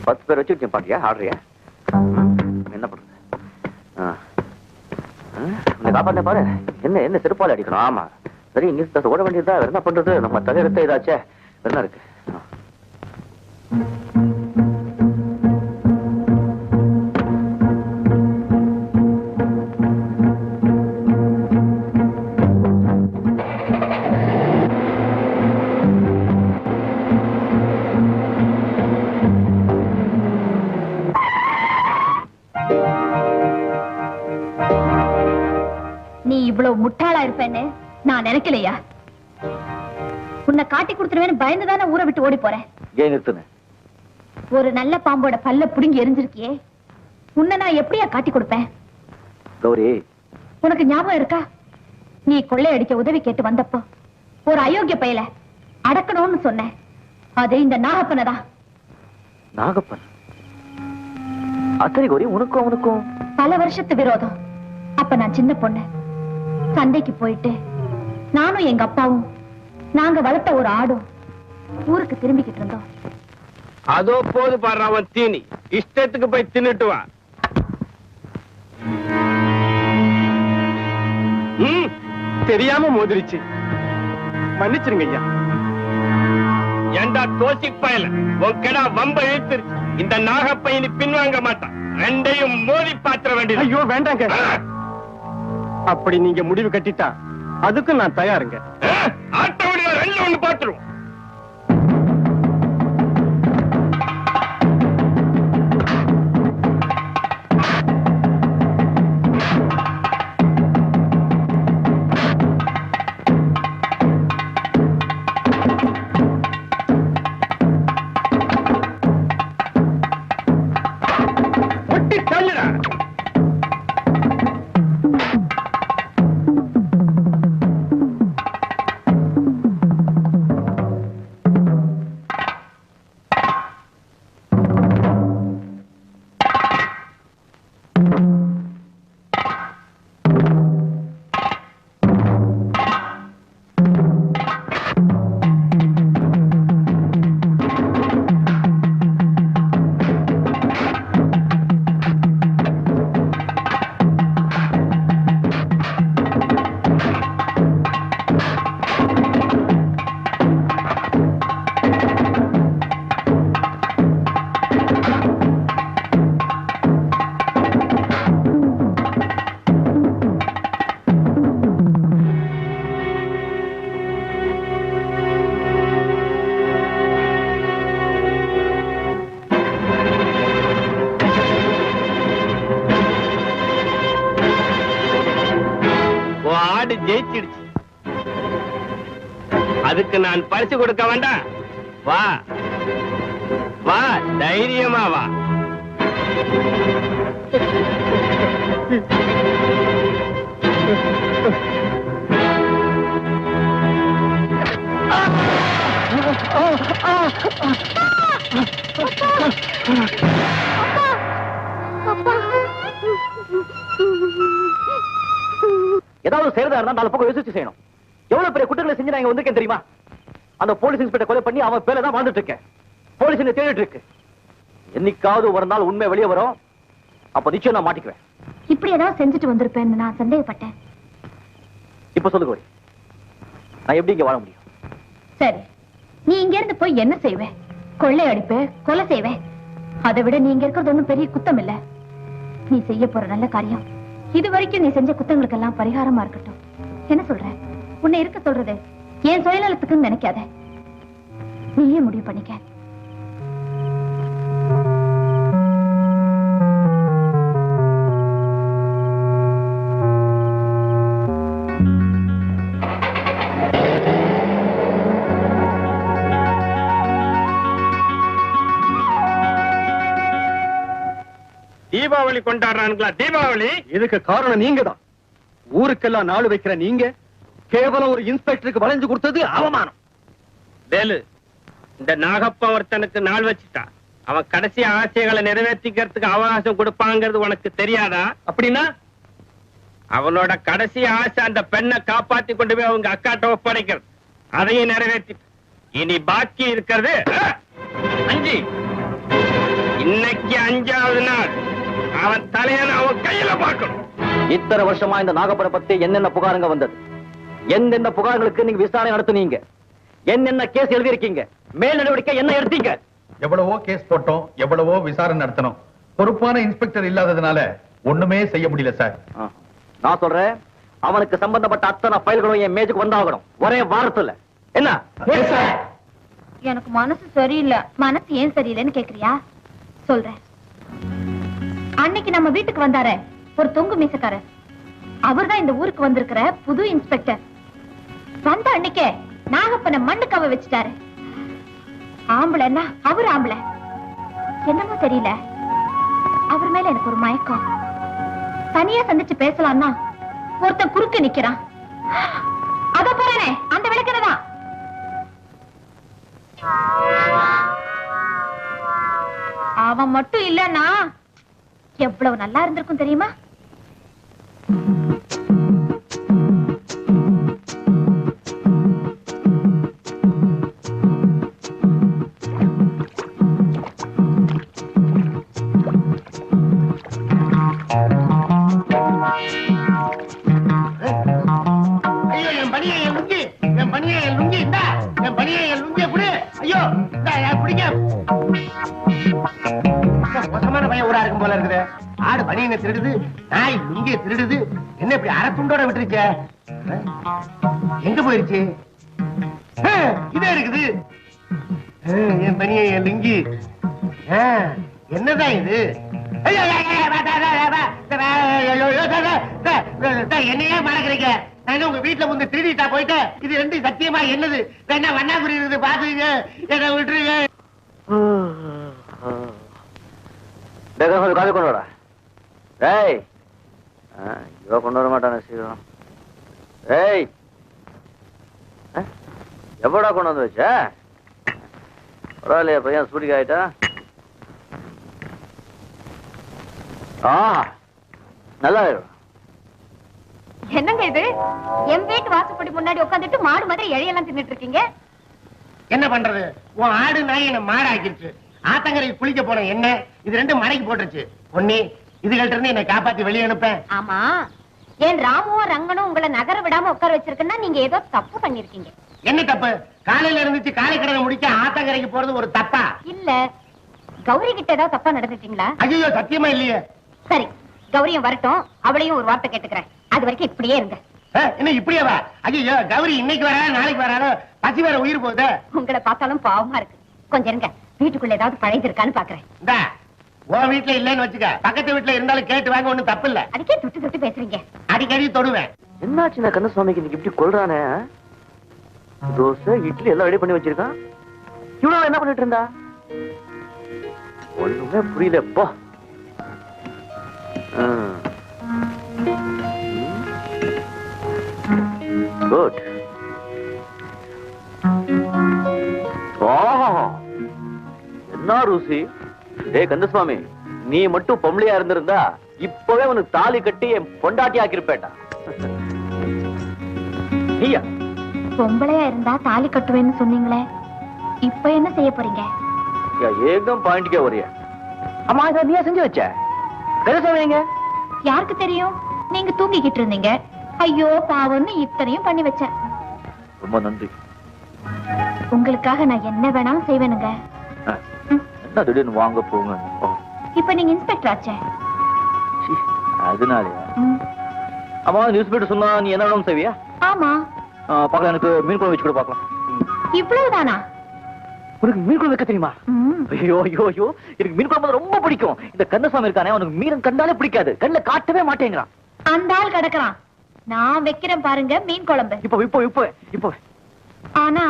10 பேர் வச்சு பாட்டியா ஆடுறியா? என்ன பண்றது? காப்பாற்ற பாரு. என்ன என்ன செருப்பால அடிக்கணும்? ஆமா சரி, நீ ஓட வேண்டியதா. என்ன பண்றது? நம்ம தகரத்தை ஏதாச்சே என்ன இருக்கு? இவ்வளவு முட்டாளா இருப்பேன்னு நான் நினைக்கலையா? உன்னை காட்டி கொடுத்துருவேன்னு பயந்துதானே ஊரை விட்டு ஓடி போறேன். ஏன் நிறுத்துன? ஒரு நல்ல பாம்போட பல்ல புடுங்கி எரிஞ்சிருக்கியே, உன்னை நான் எப்படியா காட்டி கொடுப்பேன்? கௌரி, உனக்கு ஞாபகம் இருக்கா? நீ கொள்ளையடிக்க உதவி கேட்டு வந்தப்போ ஒரு அயோக்கிய பயல அடக்கணும்னு சொன்னேன். அது இந்த நாகப்பனை தான். நாகப்பன்? அத்தனை கௌரி, உனக்கும் அவனுக்கும் பல வருஷத்து விரோதம். அப்ப நான் சின்ன பொண்ணு. சந்தைக்கு போயிட்டு நானும் எங்க அப்பாவும் நாங்க வளர்த்த ஒரு ஆடும் ஊருக்கு திரும்பிக்கிட்டு இருந்தோம். அதோ போது பாரு அவன் தீனி. இஷ்டத்துக்கு போய் தின்னுட்டு வா. தெரியாம மோதிருச்சு, மன்னிச்சிருங்க ஐயா. ஏண்டா தோசி பயல, உன் கிடா வம்ப இழுத்துருச்சு. இந்த நாகப்பையனி பின்வாங்க மாட்டான். ரெண்டையும் மோதி பாத்திர வேண்டியது. ஐயோ வேண்டாங்க. அப்படி நீங்க முடிவு கட்டிட்டா அதுக்கு நான் தயாருங்க. ஆட்ட விடுங்க, ரெண்டு ஒண்ணு பாத்துருவோம். ஜெயிச்சிடுச்சு. அதுக்கு நான் பரிசு கொடுக்க வேண்டாம். வா வா, தைரியமா வா. ஏதாவது செய்யறதா இருந்தா 4 பக்கம் யோசிச்சு செய்யணும். எவ்வளவு பெரிய குற்றங்களை செஞ்சு நான் இங்க வந்திருக்கேன் தெரியுமா? அந்த போலீஸ் இன்ஸ்பெக்டர் கொலை பண்ணி அவன் பேர்ல தான் வாழ்ந்துட்டு இருக்கேன். போலீஸ் என்ன தேடிட்டு இருக்கு. என்னைக்காவது ஒரு நாள் உண்மை வெளியே வரும். அப்ப நிச்சயம் நான் மாட்டிக்குவேன். இப்படி ஏதாவது செஞ்சுட்டு வந்திருப்பேன்னு நான் சந்தேகப்பட்டேன். இப்ப சொல்லு கோரி, நான் எப்படி இங்க வாழ முடியும்? சரி, நீ இங்க இருந்து போய் என்ன செய்வே? கொள்ளை அடிப்ப, கொலை செய்வே. அதை விட நீ இங்க இருக்கிறது ஒண்ணும் பெரிய குத்தம் இல்ல. நீ செய்ய போற நல்ல காரியம் இது வரைக்கும் நீ செஞ்ச குத்தங்களுக்கெல்லாம் பரிகாரமா இருக்கட்டும். என்ன சொல்ற? உன்னை இருக்க சொல்றது ஏன் சுயநலத்துக்குன்னு நினைக்காத. நீயே முடிவு பண்ணிக்க. தீபாவளி கொண்டாடுறானுங்களா? தீபாவளி இதுக்கு காரணம் நீங்க தான். ஊருக்கெல்லாம் நாடு வைக்கிற நீங்க கேவலம் ஒரு இன்ஸ்பெக்டருக்கு வளைஞ்சு கொடுத்தது அவமானம். வேலு, இந்த நாகப்ப ஒருத்தனுக்கு நாள் வச்சுட்டா அவன் கடைசி ஆசைகளை நிறைவேற்றிக்கிறதுக்கு அவகாசம் கொடுப்பாங்கிறது உனக்கு தெரியாதா? அப்படின்னா அவனோட கடைசி ஆசை அந்த பெண்ணை காப்பாத்தி கொண்டு போய் அவங்க அக்காட்ட ஒப்படைக்கிறது. அதையும் நிறைவேற்றி இனி பாக்கி இருக்கிறது அஞ்சி. இன்னைக்கு 5வது நாள். அவன் தலையனை அவன் கையில பார்க்கணும். இத்தனை வருஷமா இந்த நாகப்பனை பத்தி என்னென்ன புகாருங்க வந்தது? எந்தெந்த புகார்களுக்கு நீங்க விசாரணை நடத்துனீங்க? என்னென்ன கேஸ் எழுதியிருக்கீங்க? மேல் நடவடிக்கை என்ன எடுத்தீங்க? எவ்வளவோ கேஸ் போட்டோம், எவ்வளவோ விசாரணை நடத்தணும். பொறுப்பான இன்ஸ்பெக்டர் இல்லாததுனால ஒண்ணுமே செய்ய முடியல சார். நான் சொல்றேன், அவனுக்கு சம்பந்தப்பட்ட அத்தனை ஃபைல்களும் என் மேஜுக்கு வந்தாகணும், ஒரே வாரத்துல. என்ன? எனக்கு மனசு சரியில்லை. மனசு ஏன் சரியில்லைன்னு கேக்குறியா? சொல்றேன். அன்னைக்கு நம்ம வீட்டுக்கு வந்தாரே ஒரு தொங்கு மீசக்காரர், அவர்தான் இந்த ஊருக்கு வந்திருக்கிற புது இன்ஸ்பெக்டர். வந்த அன்னைக்கே நாகப்பனை மண்ணுக்காவ வச்சுட்டாரு. ஆம்பளைன்னா அவர் ஆம்பளை. என்னமோ தெரியல, அவர் மேல எனக்கு ஒரு மயக்கம். தனியா சந்திச்சு பேசலாம்னா ஒருத்தன் குறுக்க நிக்கிறான். அத போறேனே அந்த விளக்கதான். அவன் மட்டும் இல்லன்னா எவ்வளவு நல்லா இருந்திருக்கும் தெரியுமா? ஆடு பனியனை திருடுது, நாய் லுங்கிய திருடுது. என்ன இப்படி அரை துண்டோட விட்டுருச்ச? எங்க போயிருச்சு? இதே இருக்குது என் பனிய, என் லுங்கி. என்னதான் இது? என்னையே மறக்கிறீங்க? நான் உங்க வீட்டுல வந்து திருடிட்டா போயிட்டு இது ரெண்டு சத்தியமா என்னது? வேணா வண்ணாகுறி இருக்குது, பாத்துங்க. என்ன விட்டுருங்க. காது கொண்டு வாடா. ஏய், இவ கொண்டு வர மாட்டான சீக்கிரம். ஏய், எவ்வளோ கொண்டு வந்து வச்ச? பரவாயில்லையா பையன், சூடிக்கு ஆயிட்டா? நல்லா இருக்கும். என்னங்க இது? என் வீட்டு வாசப்படி முன்னாடி உட்காந்துட்டு மாடு மாதிரி இழையெல்லாம் தின்னுட்டு இருக்கீங்க. என்ன பண்றது? உன் ஆடு நாய் என்ன மாடு ஆக்கிருச்சு. ஆத்தங்கரைக்கு குளிக்க போன என்ன இது ரெண்டும் மடக்கி போட்டுருச்சு. பொன்னி, இதுகள்ட்ட இருந்து என்னை காப்பாத்தி வெளியே அனுப்பேன். ஆமா, ஏன் ராமுவும் ரங்கனும் உங்களை நகர விடாம உட்கார வச்சிருக்குன்னா நீங்க ஏதோ தப்பு பண்ணிருக்கீங்க. என்ன தப்பு? காலையில இருந்துச்சு காலை கடனை முடிக்க ஆத்தங்கரைக்கு போறது ஒரு தப்பா? இல்ல, கௌரி கிட்ட ஏதாவது தப்பா நடந்துட்டீங்களா? ஐயோ, சத்தியமா இல்லையே. சரி, கௌரியும் வரட்டும், அவளையும் ஒரு வார்த்தை கேட்டுக்கிறேன். அது வரைக்கும் இப்படியே இருங்க. என்ன இப்படியே வா? ஐயோ, கௌரி இன்னைக்கு வரா நாளைக்கு வரானோ, பசி வேற உயிர் போகுது. உங்களை பார்த்தாலும் பாவமா இருக்கு. கொஞ்சம் இருங்க, வீட்டுக்குள்ள ஏதாவது பழைது இருக்கான்னு பாக்குறேன். இந்தா, உன் வீட்டுல இல்லன்னு வச்சுக்க, பக்கத்து வீட்டுல இருந்தாலும் கேட்டு வாங்க, ஒண்ணும் தப்பு இல்ல. அதுக்கே தொட்டு தொட்டு பேசுறீங்க. அடிக்கடி தொடுவேன். என்னாச்சு நான் கந்தசுவாமிக்கு இன்னைக்கு இப்படி கொள்றானே? தோசை இட்லி எல்லாம் ரெடி பண்ணி வச்சிருக்கான். இவ்வளவு என்ன பண்ணிட்டு இருந்தா? ஒண்ணுமே புரியலப்பா. குட். என்ன ருசி? டே கந்தசுவாமி, நீ மட்டும் பொம்பளையா இருந்திருந்தா இப்பவே உனக்கு தாலி கட்டி என் பொண்டாட்டி ஆக்கிருப்பேட்டா. நீயா பொம்பளையா இருந்தா தாலி கட்டுவேன்னு சொன்னீங்களே, இப்ப என்ன செய்ய போறீங்க? ஏகம் பாயிண்ட்கே வரிய. அம்மா, இதை நீயா செஞ்சு வச்ச? கந்தசுவாமிங்க யாருக்கு தெரியும்? நீங்க தூங்கிக்கிட்டு இருந்தீங்க. ஐயோ பாவம்னு இத்தனையும் பண்ணி வச்சேன். ரொம்ப நன்றி. உங்களுக்காக நான் என்ன வேணாலும் செய்வேனுங்க. என்ன திடீர்னு வாங்க போங்க. இப்ப நீங்க இன்ஸ்பெக்டர் ஆச்சே. அதனாலயா? அம்மா, நியூஸ் பேப்பர் சொன்னா நீ என்ன வேணும் செய்வியா? ஆமா. பாக்கலாம், எனக்கு மீன் குழம்பு வச்சு கூட பாக்கலாம். இவ்வளவுதானா? உனக்கு மீன் குழம்பு வைக்க தெரியுமா? ஐயோ ஐயோ ஐயோ, எனக்கு மீன் குழம்பு ரொம்ப பிடிக்கும். இந்த கந்தசுவாமி இருக்கானே, அவனுக்கு மீன் கண்டாலே பிடிக்காது. கண்ணுல காட்டவே மாட்டேங்கிறான். அந்த ஆள் கிடக்குறான். நான் வைக்கிறேன் பாருங்க மீன் குழம்பு. இப்போ இப்போ இப்போ இப்போ ஆனா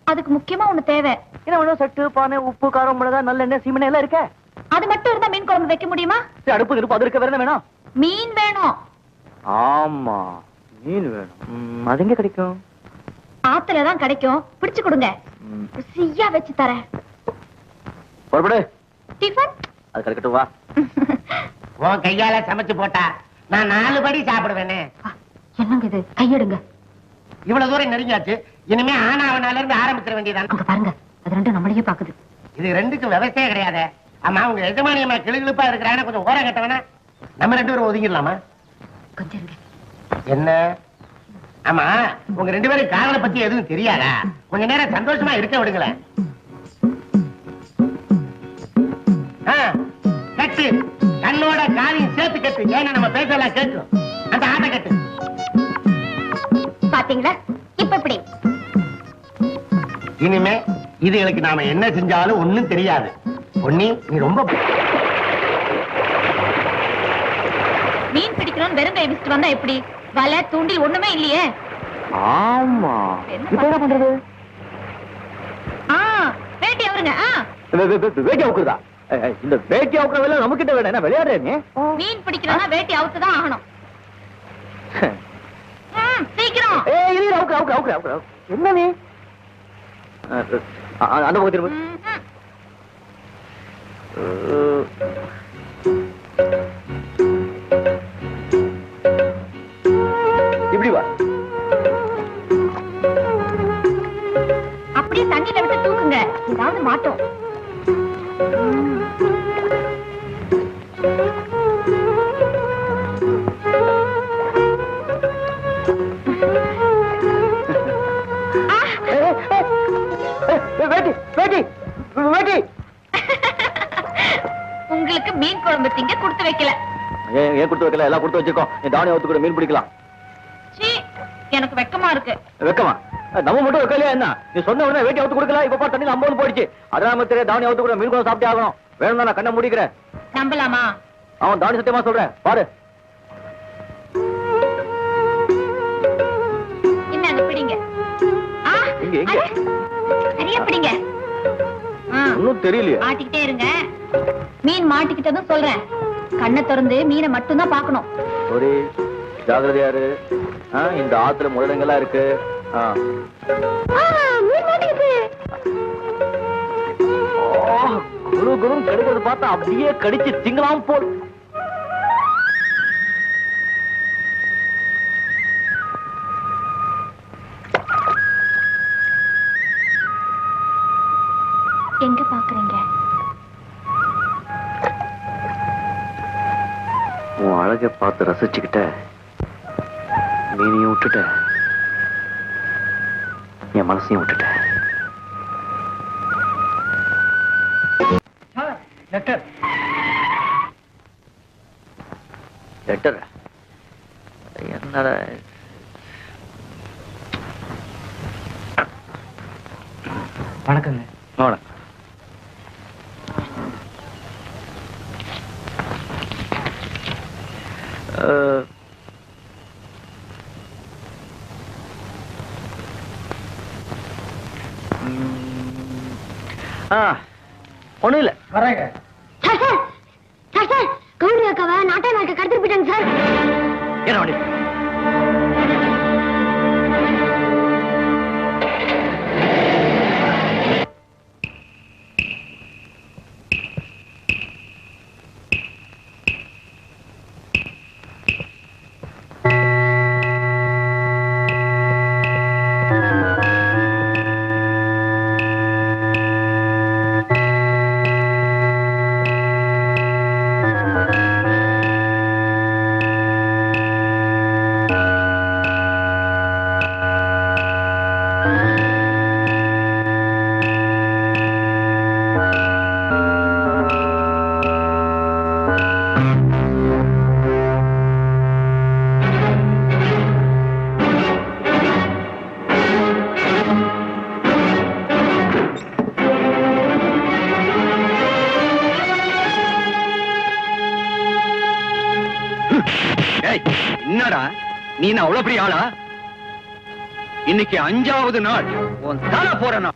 அதுக்கு முக்கியமா ஒண்ணு தேவை. என்ன வேணும்? சட்டு, பானை, உப்பு, காரம், மிளகா, நல்லெண்ணெய், சீமெண்ணெய் எல்லாம் இருக்க. அது மட்டும் இருந்தா மீன் குழம்பு வைக்க முடியுமா? அடுப்பு இருப்பு அது இருக்க. வேற என்ன வேணும்? மீன் வேணும். ஆமா, மீன் வேணும். அது எங்க கிடைக்கும்? ஆத்துலதான் கிடைக்கும். பிடிச்சு கொடுங்க, ருசியா வச்சு தரேன். புறப்படு. டிஃபன் அது கிடைக்கட்டும், வா. உன் கையால சமைச்சு போட்டா நான் 4 படி சாப்பிடுவேனே. என்னங்க இது? கையெடுங்க. இவ்வளவு தூரம் நெருங்கியாச்சு, இனிமே ஆனாவனால இருந்து ஆரம்பிச்சிட வேண்டியதான். அங்க பாருங்க, அது ரெண்டும் நம்மளையே பாக்குது. இது ரெண்டுக்கும் விவசாயம் கிடையாது. ஆமா உங்க எஜமானி அம்மா கிளுகிழுப்பா இருக்கிறாங்க, கொஞ்சம் ஓரம் கட்டவனா? நம்ம 2 பேரும் ஒதுங்கிடலாமா? கொஞ்சம் இருங்க. என்ன? ஆமா உங்க 2 பேரும் காதலை பத்தி எதுவும் தெரியாதா? கொஞ்ச நேரம் சந்தோஷமா இருக்க விடுங்களேன். கட்டு, கண்ணோட காலையும் சேர்த்து கட்டு. ஏன்னா நம்ம பேசலாம் கேட்கும். அந்த ஆட்டை கட்டு. பாத்தீங்களா இப்ப இப்படி. இனிமே இதுகளுக்கு நாம என்ன செஞ்சாலும் ஒண்ணும் தெரியாது. பொன்னி நீ ரொம்ப மீன் பிடிக்கணும்னு வெறும் கை வச்சுட்டு வந்தா எப்படி? வலை தூண்டில் ஒண்ணுமே இல்லையே. ஆமா, இப்ப என்ன பண்றது? வேட்டி அவருங்க. வேட்டி அவுக்குறதா? இந்த வேட்டி அவுக்குற வேலை நம்ம கிட்ட வேணும். என்ன விளையாடுறீங்க? மீன் பிடிக்கணும்னா வேட்டி அவுத்துதான் ஆகணும். சீக்கிரம். என்ன நீ அந்த பக்கம் திரும்ப. இப்படி வா. அப்படியே தண்ணியில விட்டு தூக்குங்க, ஏதாவது மாட்டோம். வேட்டி வேட்டி வேட்டி. உங்களுக்கு மீன் குழம்பு திங்க கொடுத்து வைக்கல. ஏன் கொடுத்து வைக்கல? எல்லாம் கொடுத்து வச்சிருக்கோம். நீ தானியம் ஊத்து கூட மீன் பிடிக்கலாம். எனக்கு வெக்கமா இருக்கு. வெக்கமா? நம்ம மட்டும் வைக்கலையா என்ன? நீ சொன்ன உடனே வேட்டி அவுத்து கொடுக்கல. இப்ப தண்ணி 50 போயிடுச்சு. அதனால தெரியாது தானியம் ஊத்து கூட மீன் குழம்பு சாப்பிட்டே ஆகணும். வேணும்னா நான் கண்ணை மூடிக்கிறேன். நம்பலாமா? அவன் தானி சத்தியமா சொல்றேன், பாரு. என்ன பிடிங்க. சரியா பிடிங்க. ஒன்னும் தெரியலையே. மாட்டிக்கிட்டே இருங்க. மீன் மாட்டிக்கிட்டதும் சொல்றேன். கண்ணை திறந்து மீனை மட்டும் தான் பாக்கணும். ஒரு ஜாகிரதையா இரு. இந்த ஆத்துல முரடங்கள்லாம் இருக்கு. குரு குரு கடிக்கிறது பார்த்தா அப்படியே கடிச்சு திங்கலாம் போல். எங்க பாக்குறீங்க? உன் அழகை பார்த்து ரசிச்சுக்கிட்ட மீனையும் விட்டுட்ட, என் மனசையும் விட்டுட்ட. லெட்டர். லெட்டர் என்னடா? வணக்கங்க. வணக்கம். ஒண்ணும் இல்ல, வரேங்க. கவுண்டரி அக்காவை நாட்டை நாக்க கடத்திட்டு போயிட்டாங்க சார். என்ன பண்ணி? என்னடா நீ அவ்வளவு பெரிய ஆளா? இன்னைக்கு 5வது நாள் உன் தலை போற நாள்.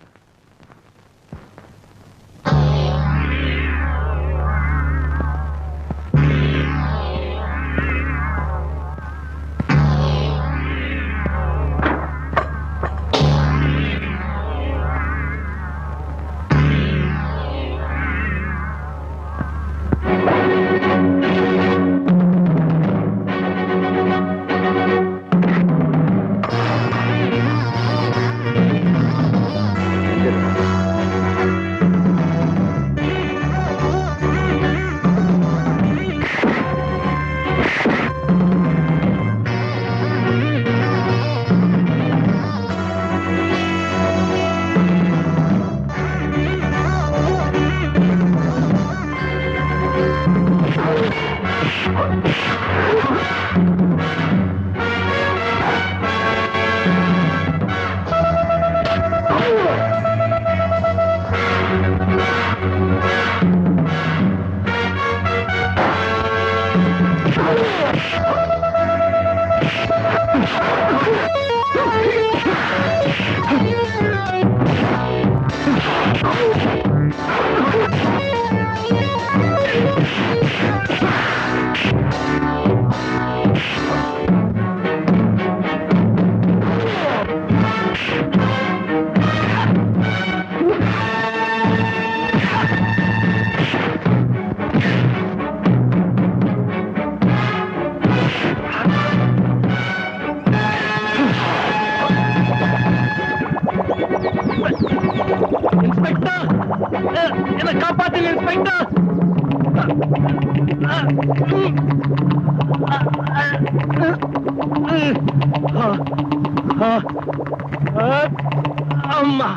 என்ன காப்பாத்துங்க இன்ஸ்பெக்டர். அம்மா,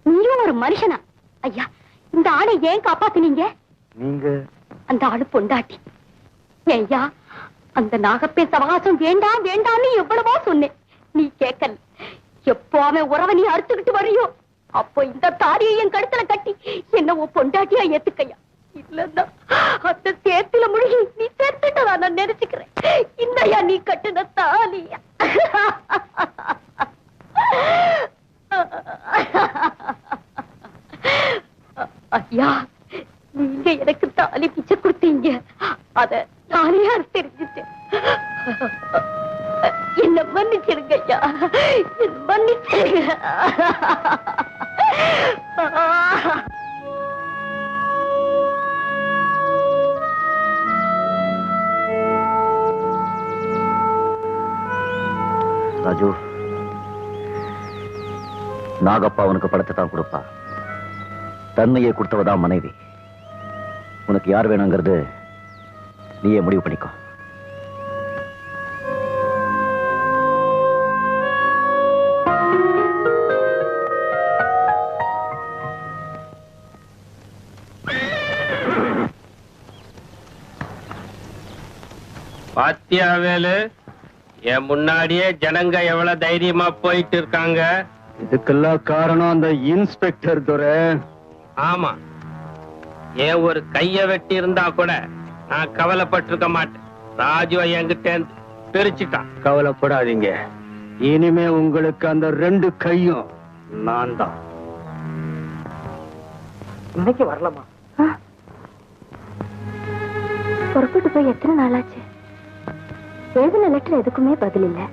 நீயும் ஒரு மனுஷனா? ஐயா, இந்த ஆளை ஏன் காப்பாத்துனீங்க? நீங்க அந்த ஆளு பொண்டாட்டி. ஐயா, அந்த நாகப்பே சவகாசம் வேண்டாம் வேண்டாம்னு எவ்வளவோ சொன்னேன், நீ கேட்கல. எப்போ அவன் உறவை நீ அறுத்துக்கிட்டு வரையோ அப்போ இந்த தாலியை என் கழுத்துல கட்டி என்ன உன் பொண்டாட்டியா ஏத்துக்கையா. இல்லன்னா அந்த சேத்துல முழுகி நீ சேர்த்துட்டதா நான் நினைச்சுக்கிறேன். இன்னையா நீ கட்டுன தாலியா? ஐயா, நீங்க எனக்கு தாலி பிச்சை கொடுத்தீங்க, அத தாலியா தெரிஞ்சுட்டேன். என்ன மன்னிச்சிருங்க ஐயா, என்ன மன்னிச்சிருங்க. ராஜு, நாகப்பா உனக்கு படத்தை தான் கொடுப்பா. தன்னையே கொடுத்தவதான் மனைவி. உனக்கு யார் வேணுங்கிறது நீயே முடிவு பண்ணிக்கோ. பாத்தியா வேலு, என் முன்னாடியே ஜனங்க எவ்வளவு தைரியமா போயிட்டு இருக்காங்க. இதுக்கெல்லாம் காரணம் அந்த இன்ஸ்பெக்டர் துரை. ஆமா, ஏன் ஒரு கைய வெட்டி இருந்தா கூட நான் கவலைப்பட்டிருக்க மாட்டேன். ராஜுவை என்கிட்ட பிரிச்சுட்டான். கவலைப்படாதீங்க, இனிமே உங்களுக்கு அந்த 2 கையும் நான் தான். இன்னைக்கு வரலாமா? புறப்பட்டு போய் எத்தனை நாளாச்சு? எழுதின லெட்டர் எதுக்குமே பதில் இல்லை.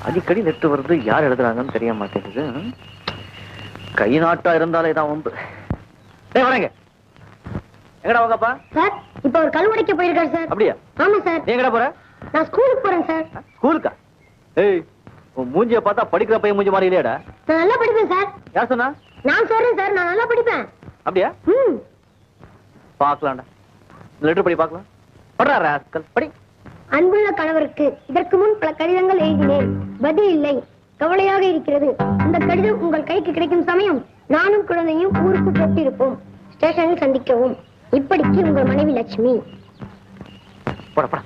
அடிக்கடி லெட்டர் வருது, யார் எழுதுறாங்கன்னு தெரிய மாட்டேங்குது. கை நாட்டா இருந்தாலே தான் உண்டு. வரேங்க. எங்கடா வாங்கப்பா? சார், இப்ப ஒரு கல் உடைக்க போயிருக்காரு சார். அப்படியா? ஆமா சார். நீ எங்கடா போற? நான் ஸ்கூலுக்கு போறேன் சார். ஸ்கூலுக்கா? ஏய், உன் மூஞ்சிய பார்த்தா படிக்கிற பையன் மூஞ்சி மாதிரி இல்லையாடா? நான் நல்லா படிப்பேன் சார். யார் சொன்னா? நான் சொல்றேன் சார், நான் நல்லா படிப்பேன். அப்படியா? பாக்கலாம்டா. லெட்டர் படி பாக்கலாம். படுறா ராஸ்கல், படி. அன்புள்ள கணவருக்கு இதற்கு முன் பல கடிதங்கள் எழுதினேன், பதில் இல்லை. கவலையாக இருக்கிறது. இந்த கடிதம் உங்கள் கைக்கு கிடைக்கும் சமயம் நானும் குழந்தையும் ஊருக்கு போட்டிருப்போம். ஸ்டேஷனில் சந்திக்கவும். இப்படிக்கு உங்கள் மனைவி லட்சுமி. போட போட.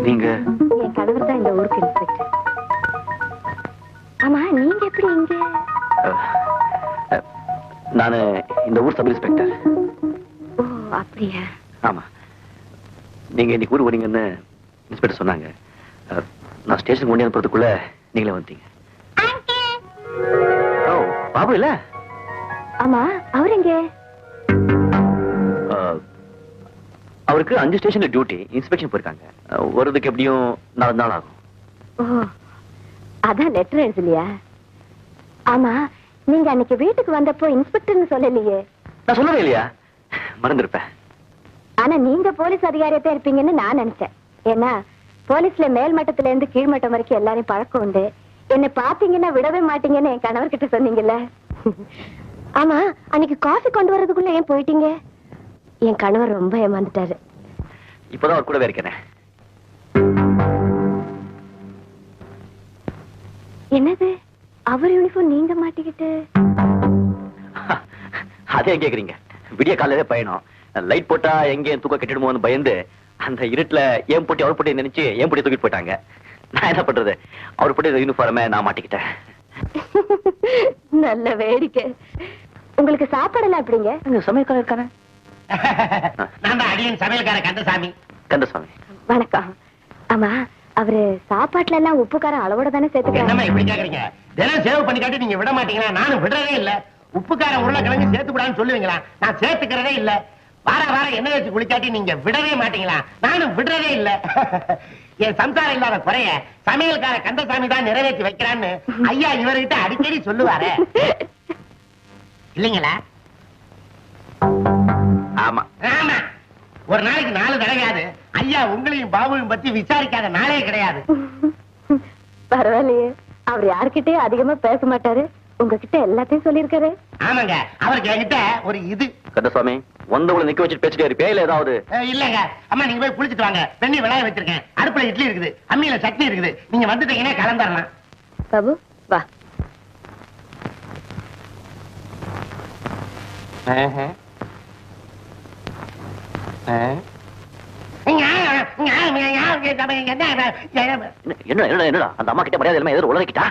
நீங்க? என் கணவர் தான் இந்த ஊருக்கு இன்ஸ்பெக்டர். ஆமா, நீங்க எப்படி இங்க? நானு இந்த ஊர் சப் இன்ஸ்பெக்டர். அப்படியா? ஆமா, நீங்க இன்னைக்கு ஊர் வரீங்கன்னு இன்ஸ்பெக்டர் சொன்னாங்க. நான் ஸ்டேஷனுக்கு கொண்டு அனுப்புறதுக்குள்ள நீங்களே வந்தீங்க. ஓ, பாபு இல்ல? ஆமா, அவர் எங்க? அவருக்கு 5 ஸ்டேஷன்ல டியூட்டி, இன்ஸ்பெக்ஷன் போயிருக்காங்க. வரதுக்கு எப்படியும் 4 நாள் ஆகும். ஓ, அதான் லெட்டர் எழுதலையா? ஆமா, நீங்க அன்னைக்கு வீட்டுக்கு வந்தப்போ இன்ஸ்பெக்டர்னு சொல்லலையே. நான் சொல்லவே இல்லையா? மறந்துருப்பேன். ஆனா நீங்க போலீஸ் அதிகாரியத்தா இருப்பீங்கன்னு நான் நினைச்சேன். ஏன்னா போலீஸ்ல மேல் மட்டத்துல இருந்து கீழ்மட்டம் வரைக்கும் எல்லாரையும் பழக்கம் உண்டு. என்ன பாத்தீங்கன்னா விடவே மாட்டீங்கன்னு என் கணவர்கிட்ட சொன்னீங்கல்ல. ஆமா, அன்னைக்கு காஃபி கொண்டு வர்றதுக்குள்ள ஏன் போயிட்டீங்க? என் கணவர் ரொம்ப ஏமாந்துட்டாரு. இப்பதான் அவர் கூடவே இருக்கேன். என்னது, அவர் யூனிஃபார்ம் நீங்க மாட்டிக்கிட்டு? அதே கேக்குறீங்க. விடிய காலையில பயணம், லைட் போட்டா எங்க தூக்க கட்டிடுமோன்னு பயந்து அந்த இருட்டுல ஏன் போட்டி அவர் போட்டி நினைச்சு ஏன் போட்டி தூக்கிட்டு போயிட்டாங்க. நான் என்ன பண்றது, அவர் போட்டி யூனிஃபார்மே நான் மாட்டிக்கிட்டேன். நல்ல வேடிக்கை. உங்களுக்கு சாப்பாடெல்லாம் எப்படிங்க? சமையல்காரர் இருக்கானே. நான் தான் அடியன் சமையல்கார கந்தசாமி. கந்தசாமி வணக்கம். ஆமா, அவரு சாப்பாட்டுல எல்லாம் உப்பு காரம் அளவோட தானே சேர்த்துக்கிறாங்க? என்னம்மா இப்படி கேக்குறீங்க? தினம் சேவ் பண்ணி காட்டி நீங்க விட மாட்டீங்களா? நானும் விடுறதே இல்ல. உப்புக்கார உருளைக்கிழங்கு சேர்த்து கூடாதுன்னு சொல்லுவீங்களா? நான் சேர்த்துக்கிறதே இல்ல. வார எண்ணெய் வச்சு குளிக்காட்டி நீங்க விடவே மாட்டீங்களா? நானும் விடுறதே இல்ல. என் சம்சாரம் இல்லாத குறைய சமையல்கார கந்தசாமி தான் நிறைவேற்றி வைக்கிறான்னு ஐயா இவர்கிட்ட அடிக்கடி சொல்லுவாரு இல்லைங்களா? ஆமா ஆமா, ஒரு நாளைக்கு 4 தடவையாது ஐயா உங்களையும் பாபுவையும் பத்தி விசாரிக்காத நாளே கிடையாது. பரவாயில்லையே, அவர் யாருக்கிட்டயும் அதிகமா பேச மாட்டாரு. உங்ககிட்ட எல்லாத்தையும் சொல்லிருக்காரு. ஆமாங்க, அவருக்கு என்கிட்ட ஒரு இது. கந்தசாமி வந்தவங்களை நிக்க வச்சுட்டு பேசிட்டே இருப்பே இல்ல ஏதாவது? இல்லங்க அம்மா, நீங்க போய் குளிச்சுட்டு வாங்க. வெண்ணி விளைய வச்சிருக்கேன். அடுப்புல இட்லி இருக்குது, அம்மியில சட்னி இருக்குது. நீங்க வந்துட்டீங்கன்னா கலந்துடலாம். பாபு வா. என்னடா அந்த அம்மா கிட்ட மரியாதை எல்லாம் எதிர உலகிட்டா?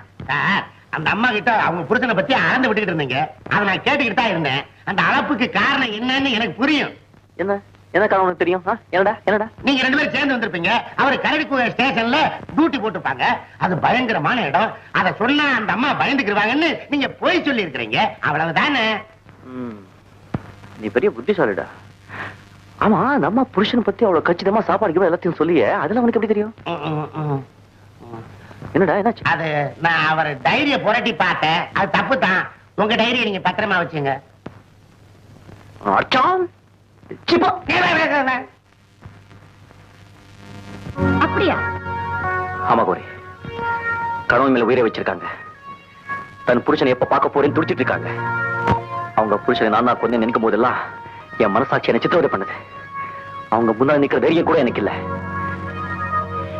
அந்த அம்மா கிட்ட அவங்க புருஷனை பத்தி ஆழ்ந்து விட்டுக்கிட்டு இருந்தீங்க. அதை நான் கேட்டுக்கிட்டு தான் இருந்தேன். அந்த அளப்புக்கு காரணம் என்னன்னு எனக்கு புரியும். என்ன என்ன காரணம் உனக்கு தெரியும்? என்னடா நீங்க 2 பேரும் சேர்ந்து வந்திருப்பீங்க. அவர் கரடிக்குள்ள ஸ்டேஷன்ல டியூட்டி போட்டுப்பாங்க. அது பயங்கரமான இடம். அதை சொன்னா அந்த அம்மா பயந்துக்குவாங்கன்னு நீங்க போய் சொல்லி இருக்கிறீங்க. அவ்வளவுதானே? நீ பெரிய புத்திசாலிடா. ஆமா, நம்ம புருஷனை பத்தி அவ்வளவு கச்சிதமா சாப்பாடு எல்லாத்தையும் சொல்லியே, அதுல உனக்கு எப்படி தெரியும்? என்னடா என்னாச்சு? அது நான் அவர் டைரிய புரட்டி பார்த்தேன். அது தப்பு தான். உங்க டைரியை நீங்க பத்திரமா வச்சுங்க. அப்படியா? ஆமா கோரி, கணவன் மேல உயிரை வச்சிருக்காங்க. தன் புருஷனை எப்ப பார்க்க போறேன்னு துடிச்சிட்டு இருக்காங்க. அவங்க புருஷனை நான் தான் கொண்டு நினைக்கும் போதெல்லாம் என் மனசாட்சி என்ன சித்திரவதை பண்ணுது. அவங்க முன்னாடி நிக்கிற தைரியம் கூட எனக்கு இல்ல.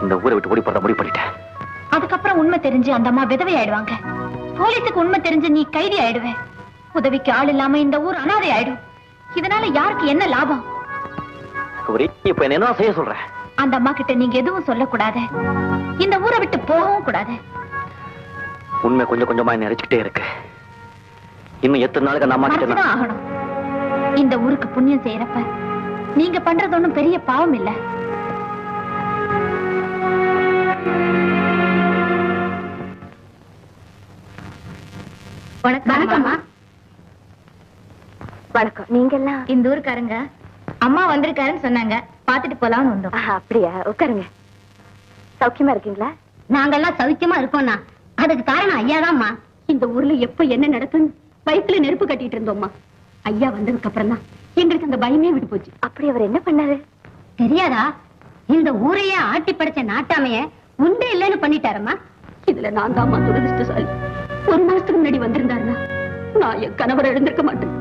இந்த ஊரை விட்டு ஓடி போறத முடிவு பண்ணிட்டேன். அதுக்கப்புறம் உண்மை தெரிஞ்சு அந்த அம்மா விதவை ஆயிடுவாங்க. போலீஸுக்கு உண்மை தெரிஞ்சு நீ கைதி ஆயிடுவே. உதவிக்கு ஆள் இல்லாம இந்த ஊர் அனாதை ஆயிடும். இதனால யாருக்கு என்ன லாபம்? இப்ப என்ன செய்ய சொல்ற? அந்த அம்மா கிட்ட நீங்க எதுவும் சொல்லக்கூடாது. இந்த ஊரை விட்டு போகவும் கூடாது. உண்மை கொஞ்சம் கொஞ்சமா என்ன அரைச்சுக்கிட்டே இருக்கு. இன்னும் எத்தனை நாளுக்கு அந்த அம்மா கிட்ட ஆகணும். இந்த ஊருக்கு புண்ணியம் செய்யறப்ப நீங்க பண்றது ஒண்ணும் பெரிய பாவம் இல்ல. வணக்கம்மா. வணக்கம். நீங்க எல்லாம் இந்த ஊருக்காரங்க? அம்மா வந்திருக்காருன்னு சொன்னாங்க, பாத்துட்டு போலாம்னு வந்தோம். அப்படியா? உட்காருங்க. சௌக்கியமா இருக்கீங்களா? நாங்கெல்லாம் சௌக்கியமா இருக்கோம்னா அதுக்கு காரணம் ஐயாதான்மா. இந்த ஊர்ல எப்ப என்ன நடக்குன்னு வயிற்றுல நெருப்பு கட்டிட்டு இருந்தோம்மா. ஐயா வந்ததுக்கு அப்புறம் தான் எங்களுக்கு அந்த பயமே விட்டு போச்சு. அப்படி அவர் என்ன பண்ணாரு தெரியாதா? இந்த ஊரையே ஆட்டி படைச்ச நாட்டாமைய உண்டே இல்லைன்னு பண்ணிட்டாரம்மா. இதுல நான் தான்மா துரதிருஷ்டசாலி. ஒரு மாசத்துக்கு முன்னாடி வந்திருந்தாருன்னா நான் என் கணவரை எழுந்திருக்க மாட்டேன்.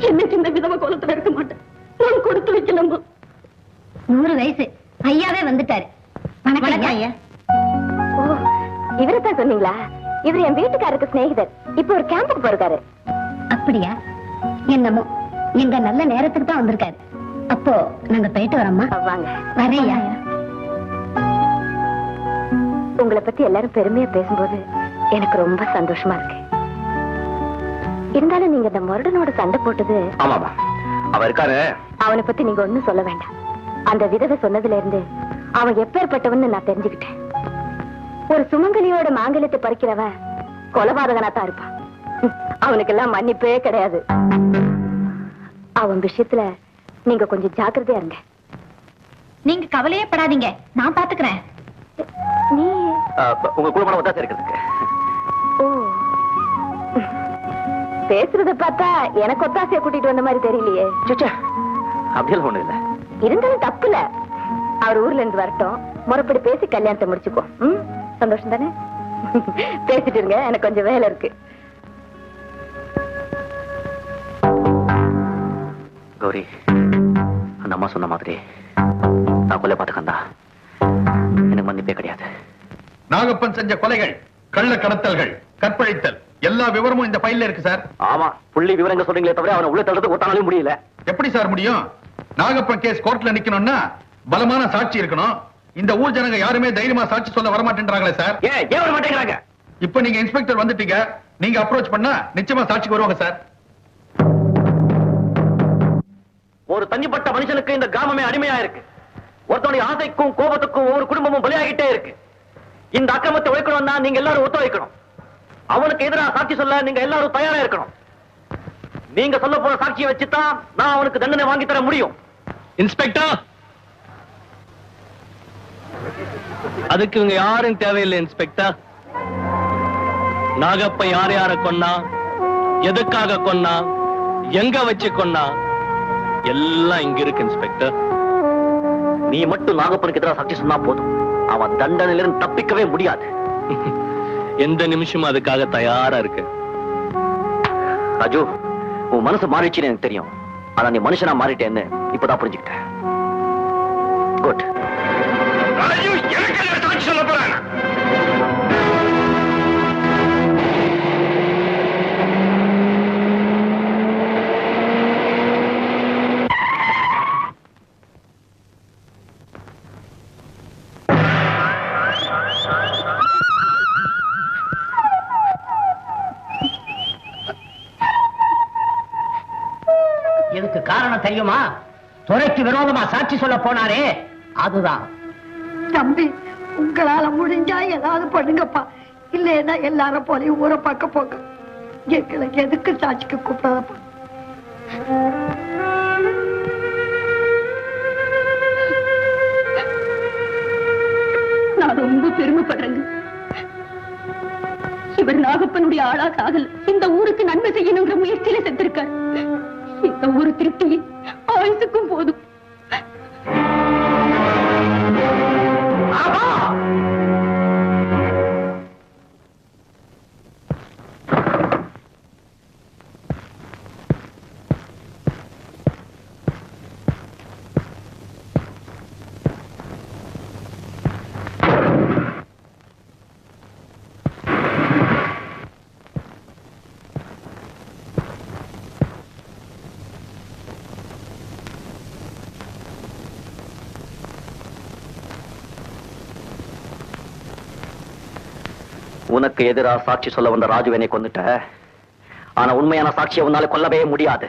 என்னைக்கு இந்த விதவ கோலத்துல இருக்க மாட்டேன். நான் கொடுத்து வைக்கலாமா? 100 வயசு ஐயாவே வந்துட்டாரு. வணக்கம் ஐயா. ஓ, இவரைத்தான் சொன்னீங்களா? இவர் என் வீட்டுக்காரருக்கு சிநேகிதர். இப்ப ஒரு கேம்புக்கு போறாரு. அப்படியா? என்னமோ எங்க நல்ல நேரத்துக்கு தான் வந்திருக்காரு. அப்போ நாங்க போயிட்டு வரோம்மா. வாங்க. வரையா? உங்களை பத்தி எல்லாரும் பெருமையா பேசும்போது எனக்கு ரொம்ப சந்தோஷமா இருக்கு. இருந்தாலும் நீங்க இந்த முரடனோட சண்டை போட்டது. ஆமாமா, அவர் இருக்காரு, அவனை பத்தி நீங்க ஒண்ணும் சொல்ல வேண்டாம். அந்த விதவை சொன்னதுல இருந்து அவன் எப்பேற்பட்டவன்னு நான் தெரிஞ்சுக்கிட்டேன். ஒரு சுமங்கலியோட மாங்கல்யத்தை பறிக்கிறவ கொலபாதகனா தான் இருப்பான். அவனுக்கெல்லாம் மன்னிப்பே கிடையாது. அவன் விஷயத்துல நீங்க கொஞ்சம் ஜாக்கிரதையா இருங்க. நீங்க கவலையே படாதீங்க, நான் பாத்துக்கிறேன். நீ உங்க குடும்பம் ஒத்தாசை இருக்கிறதுக்கு. ஓ, பேசுறத பார்த்தா எனக்கு ஒத்தாசைய கூட்டிட்டு வந்த மாதிரி தெரியலையே. அப்படியெல்லாம் ஒண்ணு இல்ல. இருந்தாலும் தப்பு இல்ல. அவர் ஊர்ல இருந்து வரட்டும், முறைப்படி பேசி கல்யாணத்தை முடிச்சுக்கோ. சந்தோஷம் தானே? பேசிட்டு இருங்க, எனக்கு கொஞ்சம் வேலை இருக்கு. கௌரி, அந்த அம்மா சொன்ன மாதிரி நான் கொலை பார்த்துக்கந்தா எனக்கு மன்னிப்பே கிடையாது. நாகப்பன் செஞ்ச கொலைகள், கள்ள கடத்தல்கள், கற்பழித்தல் எல்லா விவரமும் இந்த ஃபைல்ல இருக்கு சார். ஆமா, புள்ளி விவரங்கள் சொல்றீங்களே தவிர அவனை உள்ள தள்ளுறது ஒட்டானாலும் முடியல. எப்படி சார் முடியும்? நாகப்பன் கேஸ் கோர்ட்ல நிக்கணும்னா பலமான சாட்சி இருக்கணும். இந்த ஊர் ஜனங்க யாருமே தைரியமா சாட்சி சொல்ல வரமாட்டேன்றாங்களே சார். ஏன் வர மாட்டேங்கிறாங்க? இப்ப நீங்க இன்ஸ்பெக்டர் வந்துட்டீங்க, நீங்க அப்ரோச் பண்ணா நிச்சயமா சாட்சிக்கு வருவாங்க சார். ஒரு தனிப்பட்ட மனுஷனுக்கு இந்த கிராமமே அடிமையா இருக்கு. ஒருத்தனுடைய ஆசைக்கும் கோபத்துக்கும் ஒவ்வொரு குடும்பமும் பலியாகிட்டே இருக்கு. இந்த அக்கிரமத்தை ஒழிக்கணும்னா நீங்க எல்லாரும் ஒத்துழைக்கணும். அவனுக்கு எதிராக சாட்சி சொல்ல நீங்க எல்லாரும் தயாரா இருக்கணும். நீங்க சொல்ல போற சாட்சியை வச்சுதான் நான் அவனுக்கு தண்டனை வாங்கி தர முடியும். இன்ஸ்பெக்டர், அதுக்கு இவங்க யாரும் தேவையில்லை இன்ஸ்பெக்டர். நாகப்ப யார் யார கொன்னா, எதுக்காக கொன்னா, எங்க வச்சு கொன்னா, எல்லாம் இங்க இருக்கு இன்ஸ்பெக்டர். நீ மட்டும் நாகப்பனுக்கு எதிராக சாட்சி சொன்னா போதும், அவன் தண்டனையிலிருந்து தப்பிக்கவே முடியாது. எந்த நிமிஷமும் அதுக்காக தயாரா இருக்கு. ராஜு, உன் மனசு மாறிடுச்சுன்னு எனக்கு தெரியும். ஆனா நீ மனுஷனா மாறிட்டேன்னு இப்பதான் புரிஞ்சுக்கிட்டேன். குட். சாட்சி சொல்ல போறாங்க. இதுக்கு காரணம் தெரியுமா? துறைக்கு விரோதமா சாட்சி சொல்ல போனாரே, அதுதான். தம்பி, உங்களால முடிஞ்சா ஏதாவது பண்ணுங்கப்பா. இல்லைன்னா எல்லாரும் போல ஊரை பார்க்க போங்க. எங்களுக்கு எதுக்கு சாட்சிக்கு கூப்பிடாதப்பா. நான் ரொம்ப பெருமைப்படுறேங்க. இவர் நாகப்பனுடைய ஆளா சாகல, இந்த ஊருக்கு நன்மை செய்யணுங்கிற முயற்சியில செத்திருக்கார். இந்த ஒரு திருப்தி ஆயுசுக்கும் போதும். உனக்கு எதிராக சாட்சி சொல்ல வந்த ராஜுவனை கொண்டுட்ட. ஆனா உண்மையான சாட்சியை உன்னால கொல்லவே முடியாது.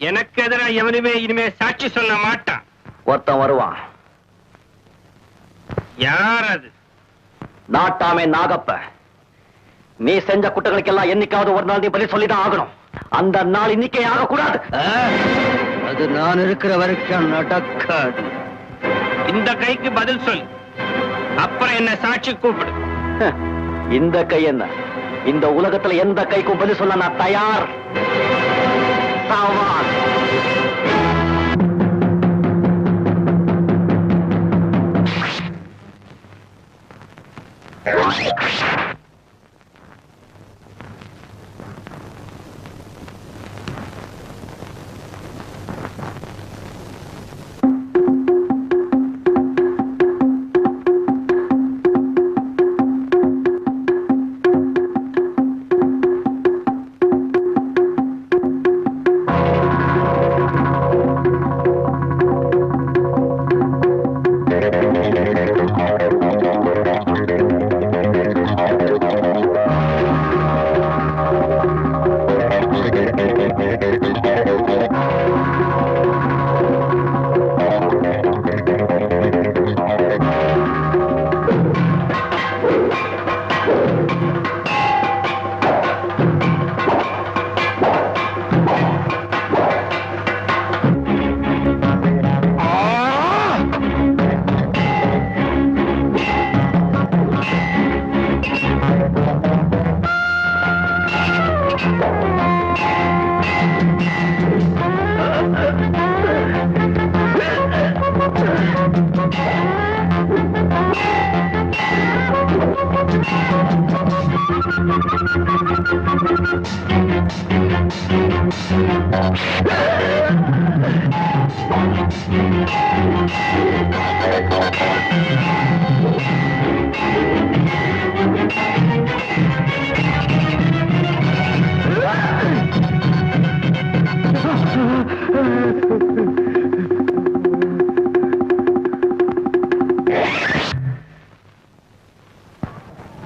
எனக்கு எதிராக எவனுமே இனிமே சாட்சி சொல்ல மாட்டான். ஒருத்தன் வருவான். யார் அது? நாட்டாமே நாகப்ப. நீ செஞ்ச குற்றங்களுக்கெல்லாம் என்னைக்காவது ஒரு நாள் நீ பதில் சொல்லிதான் ஆகணும். அந்த நாள் இன்னைக்கே ஆகக்கூடாது. அது நான் இருக்கிற வரைக்கும் நடக்காது. இந்த கைக்கு பதில் சொல், அப்புறம் என்ன சாட்சி கூப்பிடு. இந்த கை என்ன? இந்த உலகத்துல எந்த கைக்கும் பதில் சொல்ல நான் தயார். சவால்.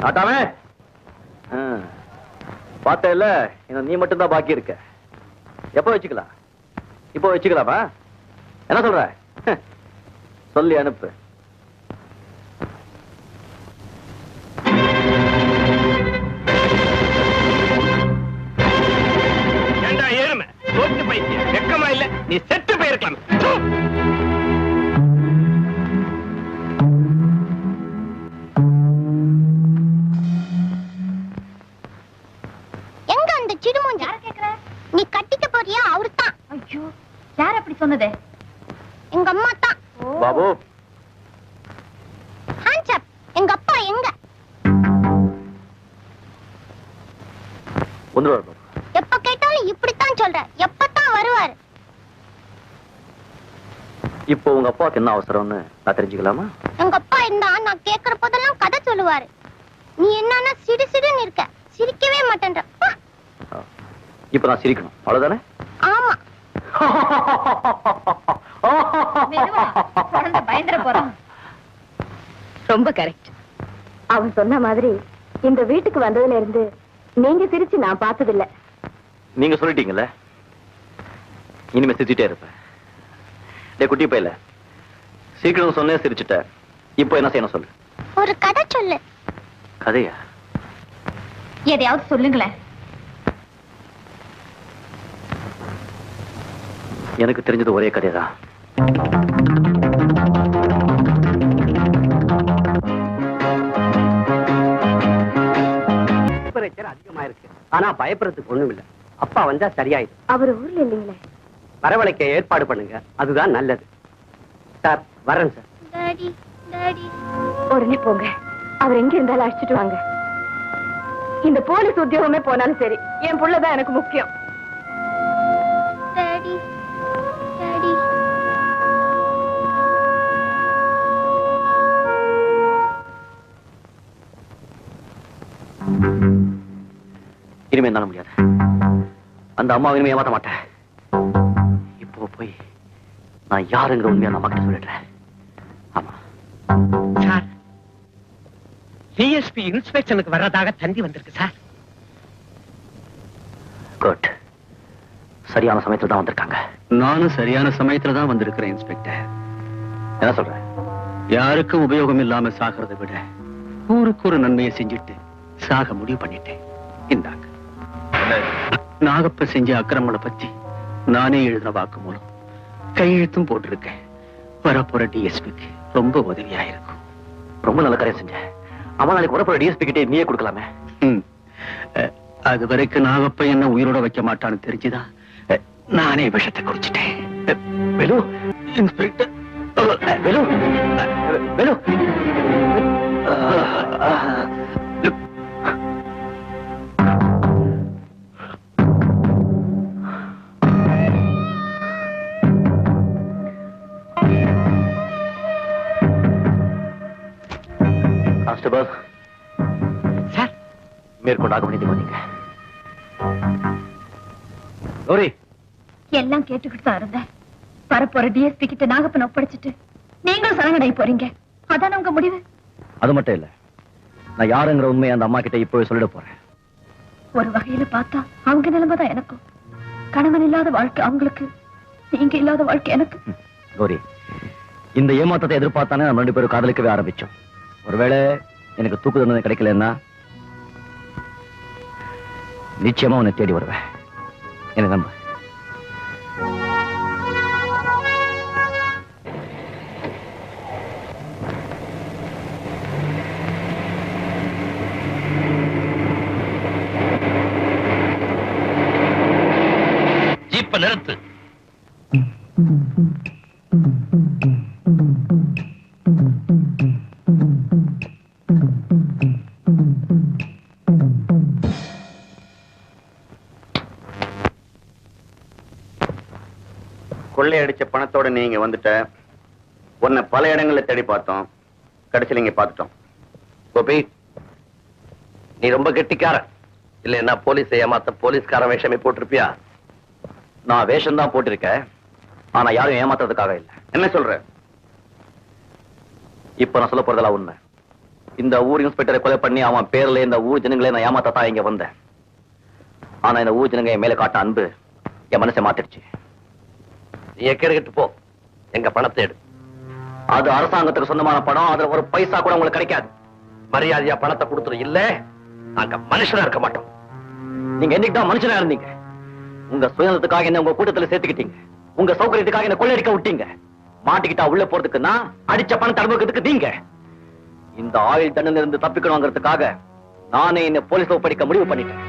ஆட்டாமே பார்த்த இல்ல இன்னும் நீ மட்டும்தான் பாக்கி இருக்க. எப்ப வச்சுக்கலாம்? இப்போ வச்சுக்கலாமா? என்ன சொல்ற? சொல்லி அனுப்பு. ஏண்டா ஏறுமை தோத்து பைத்திய வெக்கமா இல்ல? நீ செத்து போயிருக்கலாம். எங்க அந்த சிடுமூஞ்சி? யார கேக்குற? நீ கட்டிக்க போறியா? அவர்தான். ஐயோ, யார் அப்படி சொன்னது? எங்க அம்மா தான். Babu, hands up. எங்க அப்பா எங்க? வந்துருவாரு பாபு. எப்ப கேட்டாலும் இப்படித்தான் சொல்ற. எப்பதான் வருவாரு? இப்போ உங்க அப்பாவுக்கு என்ன அவசரம்னு நான் தெரிஞ்சுக்கலாமா? எங்க அப்பா இருந்தா நான் கேக்குற போதெல்லாம் கதை சொல்லுவாரு. நீ என்னன்னா சிடு சிடுன்னு இருக்க, சிரிக்கவே மாட்டேன்ற. இப்ப நான் சிரிக்கணும், அவ்வளவுதானே? ஆமா. பயந்துட போறான். ரொம்ப கரெக்ட். அவன் சொன்ன மாதிரி இந்த வீட்டுக்கு வந்ததுல இருந்து நீங்க சிரிச்சு நான் பார்த்ததில்ல. நீங்க சொல்லிட்டீங்கல்ல, இனிமே சிரிச்சுட்டே இருப்பேன். டே குட்டி பையல, சீக்கிரம் சொன்னே சிரிச்சுட்ட. இப்போ என்ன செய்யணும் சொல்லு. ஒரு கதை சொல்லு. கதையா? எதையாவது சொல்லுங்களேன். எனக்கு தெரிஞ்சது ஒரே கதைதான். அதிகமா இருக்கு. ஆனா பயப்படுறதுக்கு ஒண்ணும் இல்ல. அப்பா வந்தா சரியாயிடும். அவர் ஊர்ல இல்லீங்களே. வரவழைக்க ஏற்பாடு பண்ணுங்க, அதுதான் நல்லது. சார் வரேன் சார். Daddy, daddy. உடனே போங்க. அவர் எங்க இருந்தாலும் அழைச்சிட்டு வாங்க. இந்த போலீஸ் உத்தியோகமே போனாலும் சரி, என் புள்ளதான் எனக்கு முக்கியம். Daddy, daddy. இனிமே என்னால முடியாது. அந்த அம்மா இனிமே ஏமாத்த மாட்டேன். இப்போ போய் நான் யாருங்கிற உண்மையா அம்மா கிட்ட சொல்லிடுறேன். ஆமா சார், டிஎஸ்பி இன்ஸ்பெக்ஷனுக்கு வர்றதாக தந்தி வந்திருக்கு சார். குட். சரியான சமயத்துல தான் வந்திருக்காங்க. நானும் சரியான சமயத்துல தான் வந்திருக்கிறேன் இன்ஸ்பெக்டர். என்ன சொல்ற? யாருக்கும் உபயோகம் இல்லாம சாகிறதை விட ஊருக்கு ஒரு நன்மையை செஞ்சுட்டு சாக முடிவு பண்ணிட்டேன். இந்தாங்க. நாகப்ப செஞ்ச அக்கிரமங்களை பத்தி நானே எழுதின வாக்கு மூலம் கையெழுத்தும் போட்டிருக்கேன். வரப்போற டிஎஸ்பிக்கு ரொம்ப உதவியா இருக்கும். ரொம்ப நல்ல காரியம் செஞ்ச. அம்மா நாளைக்கு வரப்போற டிஎஸ்பி கிட்டே நீயே கொடுக்கலாமே. அது வரைக்கும் நாகப்ப என்ன உயிரோட வைக்க மாட்டான்னு தெரிஞ்சுதான் நானே விஷத்தை குடிச்சிட்டேன். Velu, inspector Velu, Velu. Constable sir, மேற்கொண்டாக பண்ணிட்டு வந்தீங்க. கௌரி, எல்லாம் கேட்டுக்கிட்டு தான் இருந்தேன். வரப்போற டிஎஸ்பி கிட்ட நாகப்பன் ஒப்படைச்சிட்டு நீங்களும் சரணடைய போறீங்க. அதான உங்க முடிவு? அது மட்டும் இல்ல, நான் யாருங்கிற உண்மையை அந்த அம்மா கிட்ட இப்பவே சொல்லிட போறேன். ஒரு வகையில பார்த்தா அவங்க நிலைமைதான் எனக்கும். கணவன் இல்லாத வாழ்க்கை அவங்களுக்கு, நீங்க இல்லாத வாழ்க்கை எனக்கு. கௌரி, இந்த ஏமாற்றத்தை எதிர்பார்த்தானே நம்ம 2 பேரும் காதலிக்கவே ஆரம்பிச்சோம். ஒருவேளை எனக்கு தூக்கு தண்டனை கிடைக்கலன்னா நிச்சயமா உன்னை தேடி வருவேன். எனக்கு நம்ப. ஜீப்ப நிறுத்து. கொள்ளையடிச்ச பணத்தோட நீங்க வந்துட்ட. உன்னை பல இடங்கள்ல தேடி பார்த்தோம், கடைசியில் இங்க பார்த்துட்டோம். கோபி, நீ ரொம்ப கெட்டிக்கார. இல்ல என்ன போலீஸ் ஏமாத்த போலீஸ்காரன் வேஷமே போட்டிருப்பியா? நான் வேஷம் தான் போட்டிருக்கேன், ஆனா யாரும் ஏமாத்துறதுக்காக இல்ல. என்ன சொல்ற? இப்ப நான் சொல்ல போறதெல்லாம் உண்மை. இந்த ஊர் இன்ஸ்பெக்டரை கொலை பண்ணி அவன் பேர்ல இந்த ஊர் ஜனங்களே நான் ஏமாத்தத்தான் இங்க வந்தேன். ஆனா இந்த ஊர் ஜனங்க என் மேல காட்ட அன்பு என் மனசை மாத்திடுச்சு. நீ எக்கெடுக்கிட்டு போ, எங்க பணத்தை எடு. அது அரசாங்கத்துக்கு சொந்தமான பணம், அதுல ஒரு பைசா கூட உங்களுக்கு கிடைக்காது. மரியாதையா பணத்தை கொடுத்துரும், இல்ல நாங்க மனுஷனா இருக்க மாட்டோம். நீங்க என்னைக்கு தான் மனுஷனா இருந்தீங்க? உங்க சுயநலத்துக்காக என்ன உங்க கூட்டத்துல சேர்த்துக்கிட்டீங்க, உங்க சௌகரியத்துக்காக என்ன கொள்ளையடிக்க விட்டீங்க. மாட்டிக்கிட்டா உள்ள போறதுக்குன்னா அடிச்ச பணத்தை அனுபவிக்கிறதுக்கு நீங்க. இந்த ஆயுள் தண்டனை இருந்து தப்பிக்கணுங்கிறதுக்காக நானே என்ன போலீஸ்ல ஒப்படைக்க முடிவு பண்ணிட்டேன்.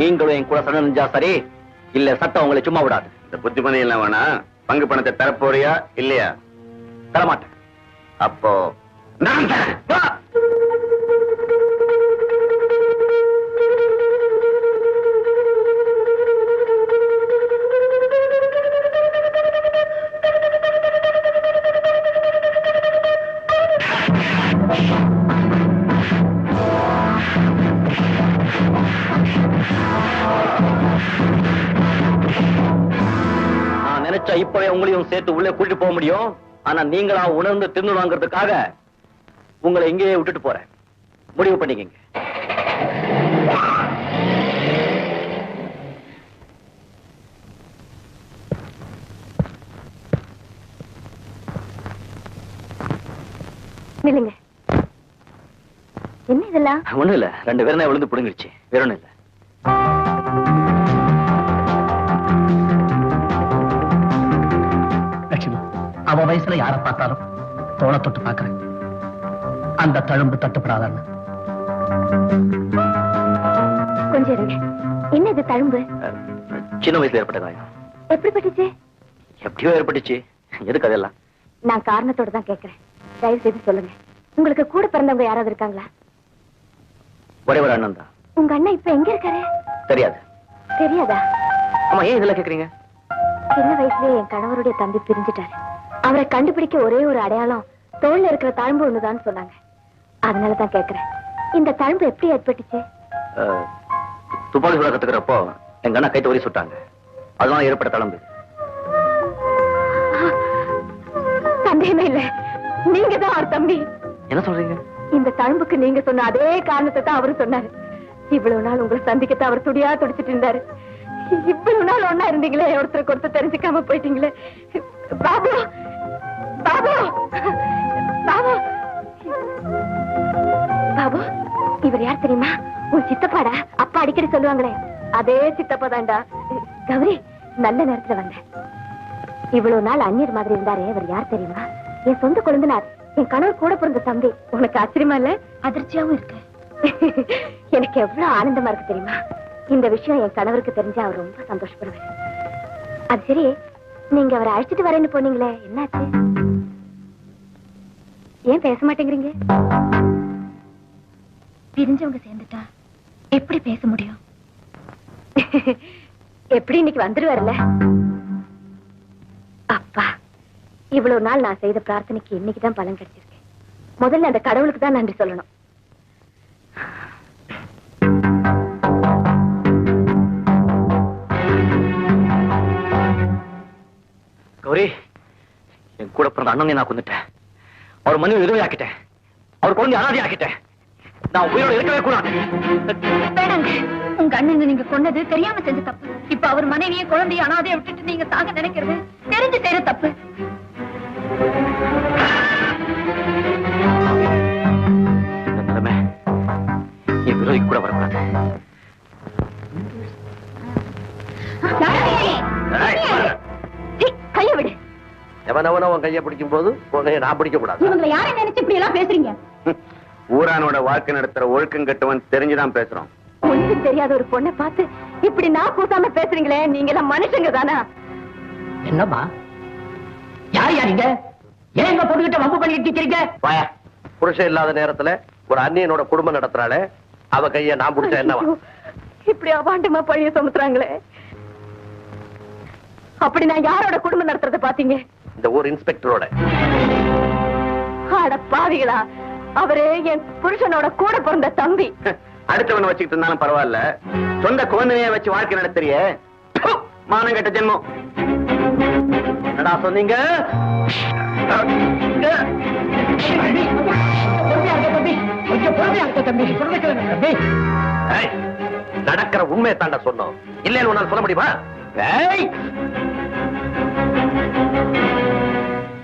நீங்களும் என் கூட சண்டை செஞ்சா சரி, இல்ல சட்டம் உங்களை சும்மா விடாது. இந்த புத்திமதி எல்லாம் வேணா, பங்கு பணத்தை தரப்போறியா இல்லையா? தரமாட்டேன். அப்போ நான் தரேன். நான் நினைச்சா இப்பவே உங்களையும் சேர்த்து உள்ளே கூட்டிட்டு போக முடியும். ஆனா நீங்களா உணர்ந்து திருந்துவாங்கிறதுக்காக உங்களை இங்கேயே விட்டுட்டு போறேன். முடிவு பண்ணிக்கங்க. நில்லுங்க. என்ன இதெல்லாம்? ஒண்ணும் இல்ல, 2 பேரும் விழுந்து புடுங்கிடுச்சு, வேற ஒண்ணும் இல்ல. லட்சுமி, அவ வயசுல யார பார்த்தாலும் தோளை தொட்டு பார்க்கிறேன். அந்த தழும்பு தட்டுப்படாதான்னு. கொஞ்சம் இருங்க. என்ன இது தழும்பு? சின்ன வயசுல ஏற்பட்ட காயம். எப்படி பட்டுச்சு? எப்படியோ ஏற்பட்டுச்சு. எதுக்கு அதெல்லாம்? நான் காரணத்தோட தான் கேட்கிறேன். தயவு செய்து சொல்லுங்க. உங்களுக்கு கூட பிறந்தவங்க யாராவது இருக்காங்களா? ஒரே ஒரு அண்ணன் தான். உங்க அண்ணன் இப்ப எங்க இருக்காரு? தெரியாது. தெரியாதா? ஆமா, ஏன் இதெல்லாம் கேக்குறீங்க? சின்ன வயசுலயே என் கணவருடைய தம்பி பிரிஞ்சுட்டாரு. அவரை கண்டுபிடிக்க ஒரே ஒரு அடையாளம் தோல்ல இருக்கிற தழும்பு ஒண்ணுதான் சொன்னாங்க. அதனாலதான் கேக்குறேன். இந்த தழும்பு எப்படி ஏற்பட்டுச்சு? துப்பாக்கி சுட கத்துக்கிறப்போ எங்க அண்ணா கைத்து ஒரே சுட்டாங்க. அதனால ஏற்பட்ட தழும்பு. சந்தேகமே இல்ல, நீங்க தான் அவர் தம்பி. என்ன சொல்றீங்க? இந்த தழும்புக்கு நீங்க சொன்ன அதே காரணத்தை தான் அவரு சொன்னாரு. இவ்வளவு நாள் உங்களை சந்திக்கத்தான் அவர் துடியா துடிச்சிட்டு இருந்தாரு. இவ்வளவு நாள் ஒன்னா இருந்தீங்களே, ஒருத்தருக்கு ஒருத்தர் தெரிஞ்சுக்காம போயிட்டீங்களே. பாபு, பாபு, பாபு, பாபு, இவர் யார் தெரியுமா? உன் சித்தப்பாடா. அப்பா அடிக்கடி சொல்லுவாங்களே, அதே சித்தப்பா தான்டா. கௌரி, நல்ல நேரத்துல வந்தேன். இவ்வளவு நாள் அந்நியர் மாதிரி இருந்தாரே, அவர் யார் தெரியுமா? என் சொந்த குழந்தைனார், என் கணவர் கூட பிறந்த தம்பி. உனக்கு ஆச்சரியமா இல்ல? அதிர்ச்சியாவும் இருக்கு. எனக்கு எவ்வளவு ஆனந்தமா இருக்கு தெரியுமா? இந்த விஷயம் என் கணவருக்கு தெரிஞ்சா அவர் ரொம்ப சந்தோஷப்படுவார். அது சரி, நீங்க அவரை அழைச்சிட்டு வரேன்னு போனீங்களே, என்னாச்சு? ஏன் பேச மாட்டேங்கிறீங்க? பிரிஞ்சவங்க சேர்ந்துட்டா எப்படி பேச முடியும்? எப்படி இன்னைக்கு வந்துருவாருல்ல? அப்பா, இவ்வளவு நாள் நான் செய்த பிரார்த்தனைக்கு இன்னைக்குதான் பலன் கிடைச்சிருக்கு. முதல்ல அந்த கடவுளுக்கு தான் நன்றி சொல்லணும். கௌரி, என் கூட பிறந்த அண்ணனை நான் கொண்டுட்டேன். அவர் மனைவி விதவை ஆக்கிட்டேன். அவர் குழந்தை அனாதை ஆக்கிட்டேன். நான் உயிரோடு இருக்கவே கூடாது. வேணாங்க. உங்க அண்ணன் நீங்க கொன்னது தெரியாம செஞ்ச தப்பு. இப்ப அவர் மனைவியை குழந்தைய அனாதைய விட்டுட்டு நீங்க சாக நினைக்கிறது தெரிஞ்சு செய்யற தப்பு. இந்த நிலைமை என் விரோதிக்கு கூட வரக்கூடாது. கைய விடு. எவனவன உன் கையை பிடிக்கும் போது உன்னைய நான் பிடிக்க கூடாது. இவங்களை யாரை நினைச்சு இப்படி எல்லாம் பேசுறீங்க? ஊரானோட வாழ்க்கை நடத்துற ஒழுக்கம் கட்டுவன் தெரிஞ்சுதான் பேசுறோம். ஒண்ணும் தெரியாத ஒரு பொண்ணை பார்த்து இப்படி நான் கூட்டாம பேசுறீங்களே, நீங்க எல்லாம் மனுஷங்க தானா? என்னம்மா, யார் யாருங்க? ஏன் எங்க பொண்ணுகிட்ட வம்பு பண்ணிட்டு இருக்கீங்க? வாயா, புருஷன் இல்லாத நேரத்துல ஒரு அண்ணியனோட குடும்பம் நடத்துறாளே, அவ கைய நான் பிடிச்சா என்னவா? இப்படி அபாண்டமா பழிய சுமத்துறாங்களே. அப்படி நான் யாரோட குடும்பம் நடத்துறத பாத்தீங்க? இந்த ஊர் இன்ஸ்பெக்டரோட. அட பாவிகளா, அவரு என் புருஷனோட கூட பிறந்த தம்பி. அடுத்தவனை வச்சுக்கிட்டு இருந்தாலும் பரவாயில்ல, சொந்த குழந்தைய வச்சு வாழ்க்கை நடத்துறிய மானம் கெட்ட ஜென்மம். என்னடா சொன்னீங்க? நடக்கிற உண்மையை தாண்ட சொன்னோம், இல்லைன்னு உன்னால சொல்ல முடியுமா?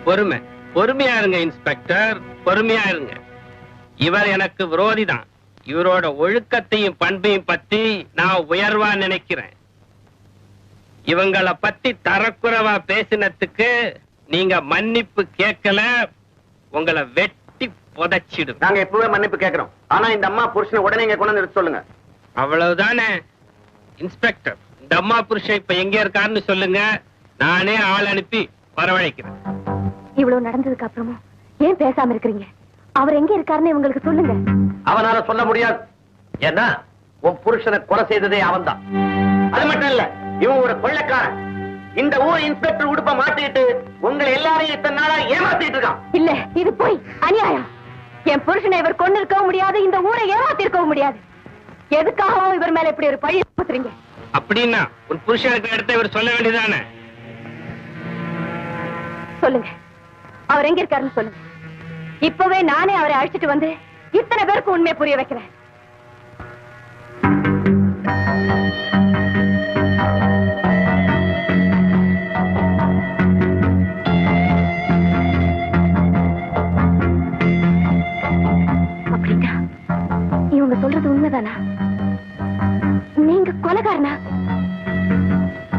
பொறுமை, பொறுமையா இருங்க இன்ஸ்பெக்டர், பொறுமையா இருங்க. இவர் எனக்கு விரோதி தான். இவரோட ஒழுக்கத்தையும் பண்பையும் பத்தி நான் உயர்வா நினைக்கிறேன். இவங்கள பத்தி தரக்குறைவா பேசினதுக்கு நீங்க மன்னிப்பு கேட்கல, உங்களை வெட்டி புதைச்சிடும். நாங்க எப்பவே மன்னிப்பு கேட்கிறோம். ஆனா இந்த அம்மா புருஷனை உடனே இங்க கொண்டு வந்து சொல்லுங்க. அவ்வளவுதானே இன்ஸ்பெக்டர்? இந்த அம்மா புருஷன் இப்ப எங்க இருக்காருன்னு சொல்லுங்க, நானே ஆள் அனுப்பி வரவழைக்கிறேன். இவ்வளவு நடந்ததுக்கு அப்புறமும் ஏன் பேசாம இருக்கிறீங்க? அவர் எங்க இருக்காருன்னு இவங்களுக்கு சொல்லுங்க. அவனால சொல்ல முடியாது. ஏன்னா உன் புருஷனை கொலை செய்ததே அவன்தான். அது மட்டும் இல்ல, இவன் ஒரு கொள்ளைக்காரன். இந்த ஊர் இன்ஸ்பெக்டர் உடுப்ப மாட்டிட்டு உங்களை எல்லாரையும் இத்தனை நாளா ஏமாத்திட்டு இருக்கான். இல்ல, இது போய் அநியாயம். என் புருஷனை இவர் கொண்டு இருக்கவும் முடியாது, இந்த ஊரை ஏமாத்தி இருக்கவும் முடியாது. எதுக்காகவும் இவர் மேல இப்படி ஒரு பழி சுமத்துறீங்க? அப்படின்னா உன் புருஷனுக்கு எடுத்து இவர் சொல்ல வேண்டியதானே? சொல்லுங்க, அவர் எங்க இருக்காருன்னு சொல்லுங்க. இப்பவே நானே அவரை அழைச்சிட்டு வந்து இத்தனை பேருக்கு உண்மையை புரிய வைக்கிறேன். அப்படின்னா இவங்க சொல்றது உண்மைதானா? நீங்க கொலைகாரனா?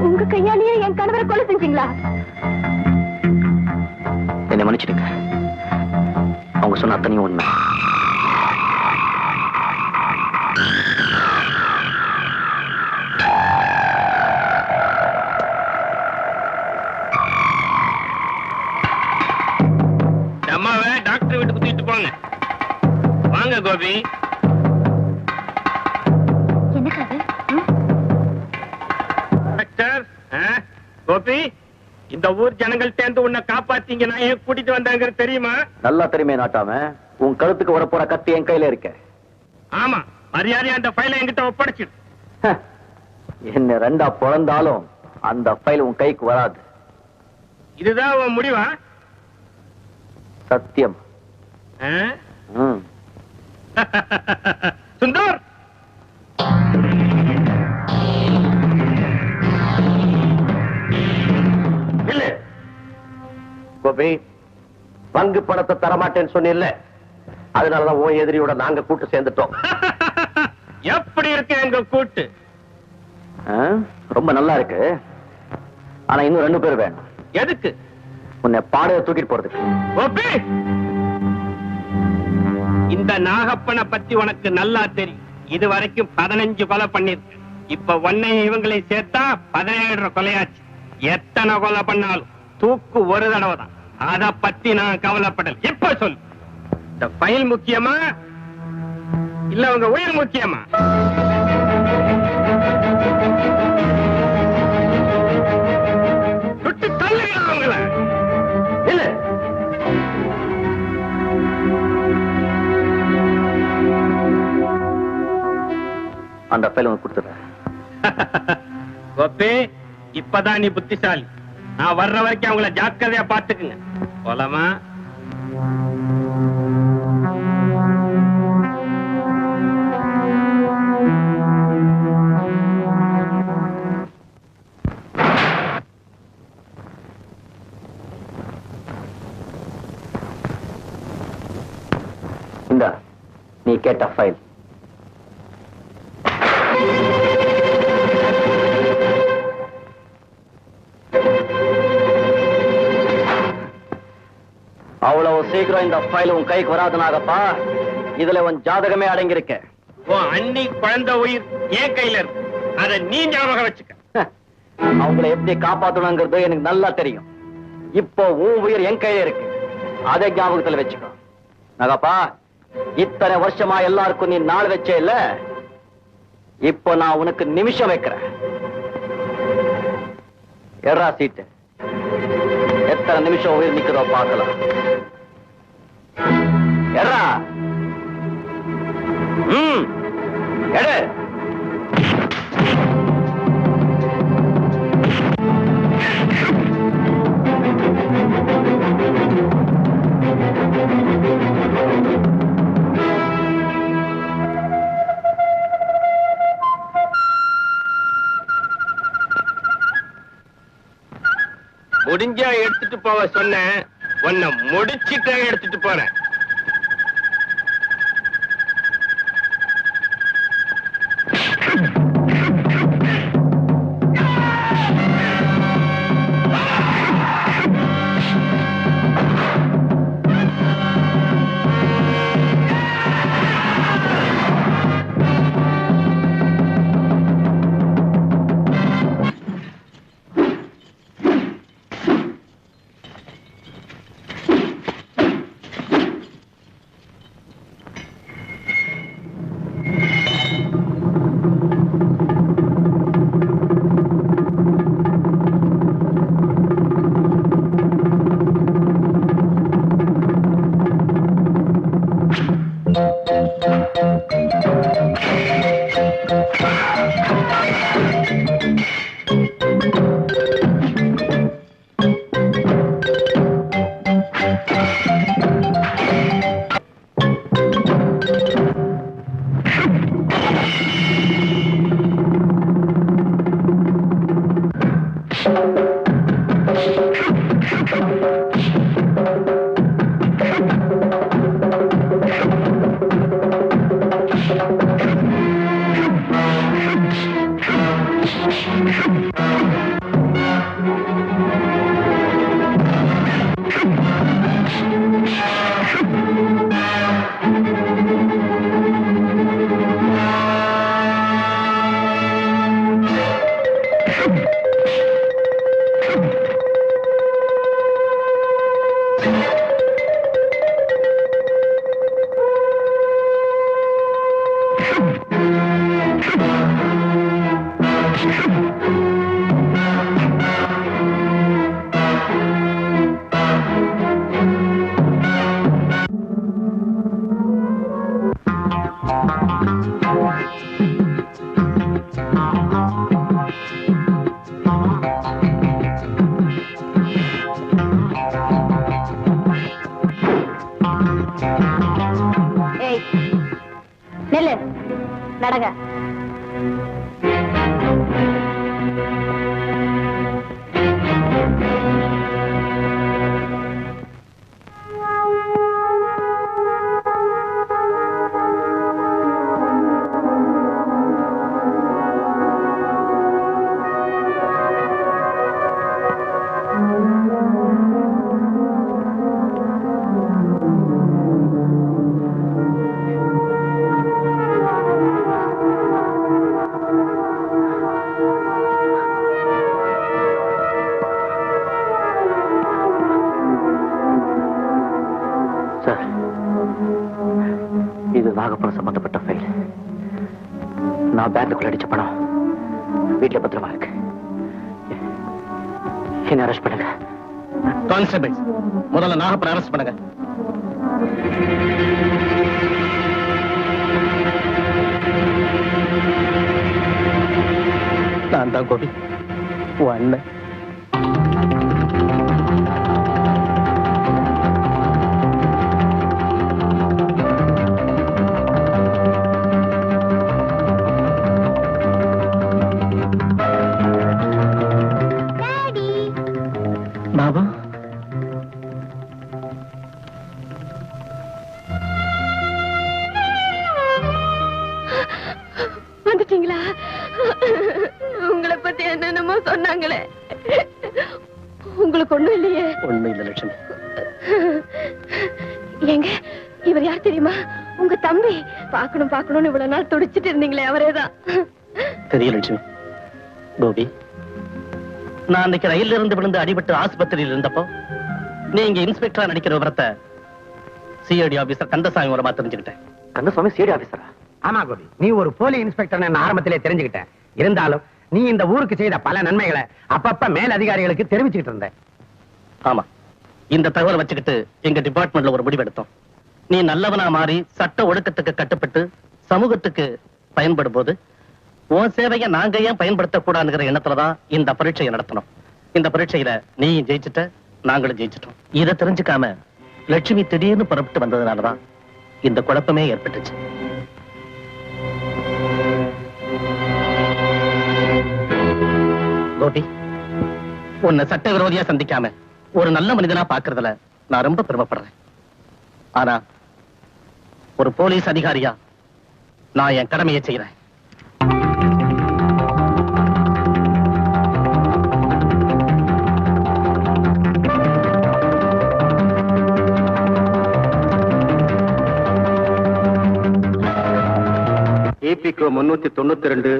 உங்க கையாலேயே என் கணவரை கொலை செஞ்சீங்களா? என்னை மன்னிச்சிடுங்க, அவங்க சொன்ன அத்தனையும் உண்மை. அம்மாவை டாக்டர் வீட்டுக்கு தூக்கிட்டு போங்க. வாங்க கோபி. என்ன கதை? டாக்டர், கோபி, இந்த ஊர் ஜனங்கள் சேர்ந்து உன்னை காப்பாத்தீங்க, நான் ஏன் கூட்டிட்டு வந்தாங்க தெரியுமா? நல்லா தெரியுமே நாட்டாம, உன் கழுத்துக்கு வரப்போற கத்தி என் கையில இருக்க. ஆமா, மரியாதையா அந்த ஃபைலை என்கிட்ட ஒப்படைச்சிடு. என்ன ரெண்டா பிறந்தாலும் அந்த ஃபைல் உன் கைக்கு வராது. இதுதான் உன் முடிவா? சத்தியம். சுந்தர், இல்ல கோபி, பங்கு பணத்தை தரமாட்டேன்னு சொன்னில்ல, அதனாலதான் உன் எதிரியோட நாங்க கூட்டு சேர்ந்துட்டோம். எப்படி இருக்கு எங்க கூட்டு? ரொம்ப நல்லா இருக்கு. ஆனா இன்னும் 2 பேர் வேணும். எதுக்கு? உன்னை பாடையை தூக்கிட்டு போறதுக்கு. கோபி, இந்த நாகப்பனை பத்தி உனக்கு நல்லா தெரியும். இது வரைக்கும் 15 கொலை பண்ணிருக்கு. இப்ப ஒன்னை இவங்களை சேர்த்தா 17 கொலையாச்சு. எத்தனை கொலை பண்ணாலும் தூக்கு ஒரு தடவை தான். அத பத்தி நான் கவலைப்படல. இப்ப சொல்லு, இந்த ஃபைல் முக்கியமா இல்ல உங்க உயிர் முக்கியமா? சுட்டு தள்ளுங்க உங்களை. இல்ல, அந்த ஃபைல் உனக்கு கொடுத்துறேன். கோபி, இப்பதான் நீ புத்திசாலி. நான் வர்ற வரைக்கும் அவங்கள ஜாக்கிரதையா பாத்துக்குங்க. போலாமா? இந்தா, நீ கேட்ட ஃபைல். அவ்வளவு சீக்கிரம் இந்த ஃபைல் உன் கைக்கு வராதுனாகப்பா. இதுல உன் ஜாதகமே அடங்கியிருக்க. உன் அண்ணி குழந்தை உயிர் என் கையில இருக்கு. அதை நீ ஞாபகம் வச்சுக்க. அவங்களை எப்படி காப்பாத்தணுங்கிறது எனக்கு நல்லா தெரியும். இப்போ உன் உயிர் என் கையில இருக்கு. அதை ஞாபகத்துல வச்சுக்கோ. நாகப்பா, இத்தனை வருஷமா எல்லாருக்கும் நீ நாள் வச்சே இல்ல, இப்போ நான் உனக்கு நிமிஷம் வைக்கிறேன். எட்ரா சீட்டு. எத்தனை நிமிஷம் உயிர் நிக்கிறதோ பார்க்கலாம். எடா எடு முடிஞ்சா எடுத்துட்டு போக சொன்னேன், உன்னை முடிச்சிட்டே எடுத்துட்டு போறேன். நடங்க. நாகப்பணம் சம்பந்தப்பட்ட ஃபைல். நான் பேங்க்குள்ள அடிச்ச பணம் வீட்டுல பத்திரமா இருக்கு. என்ன அரெஸ்ட் பண்ணுங்க. கான்ஸ்டபிள், முதல்ல நாகப்பணம் அரெஸ்ட் பண்ணுங்க. நான் தான் கோபி, உன் அண்ணன். பாபா, வந்துட்டீங்களா? உங்களை பத்தி என்னென்னமோ சொன்னாங்களே, உங்களுக்கு ஒண்ணும் இல்லையே? ஒண்ணும் இல்ல லட்சுமி. எங்க இவர் யார் தெரியுமா? உங்க தம்பி. பாக்கணும் பாக்கணும்னு இவ்வளவு நாள் துடிச்சிட்டு இருந்தீங்களே, அவரேதான். தெரியல லட்சுமி. கோபி, நான் அன்னைக்கு ரயில்ல இருந்து விழுந்து அடிபட்டு ஆஸ்பத்திரியில் இருந்தப்போ நீங்க இன்ஸ்பெக்டரா நடிக்கிற விவரத்தை சிஐடி ஆபீசர் கந்தசாமி மூலமா தெரிஞ்சுக்கிட்டேன். கந்தசாமி சிஐடி ஆபீசரா? ஆமா கோபி, நீ ஒரு போலி இன்ஸ்பெக்டர் நான் ஆரம்பத்திலே தெரிஞ்சுக்கிட்டேன். இருந்தாலும் நீ இந்த ஊருக்கு செய்த பல நன்மைகளை அப்பப்ப மேல் அதிகாரிகளுக்கு தெரிவிச்சுக்கிட்டு இருந்த. ஆமா, இந்த தகவலை வச்சுக்கிட்டு எங்க டிபார்ட்மெண்ட்ல ஒரு முடிவு எடுத்தோம். நீ நல்லவனா மாறி சட்ட ஒழுக்கத்துக்கு கட்டுப்பட்டு சமூகத்துக்கு பயன்படும் போது உன் சேவையை நாங்க ஏன் பயன்படுத்தக்கூடாதுங்கிற எண்ணத்துலதான் இந்த பரீட்சையை நடத்தணும். இந்த பரீட்சையில நீயும் ஜெயிச்சுட்ட, நாங்களும் ஜெயிச்சிட்டோம். இதை தெரிஞ்சுக்காம லட்சுமி திடீர்னு புறப்பட்டு வந்ததுனாலதான் இந்த குழப்பமே ஏற்பட்டுச்சு. கோபி, உன்னை சட்டவிரோதியா சந்திக்காம ஒரு நல்ல மனிதனா பாக்குறதுல நான் ரொம்ப பெருமைப்படுறேன். ஆனா ஒரு போலீஸ் அதிகாரியா நான் என் கடமையை செய்யறேன். EPCO 392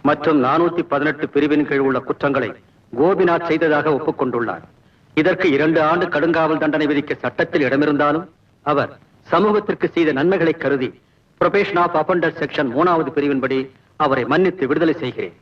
மற்றும் 418 பிரிவின் கீழ் உள்ள குற்றங்களை கோபிநாத் செய்ததாக ஒப்புக்கொண்டுள்ளார். இதற்கு 2 ஆண்டு கடுங்காவல் தண்டனை விதிக்க சட்டத்தில் இடமிருந்தாலும் அவர் சமூகத்திற்கு செய்த நன்மைகளை கருதி புரொபேஷன் ஆஃப் அஃபெண்டர் செக்ஷன் 3வது பிரிவின்படி அவரை மன்னித்து விடுதலை செய்கிறேன்.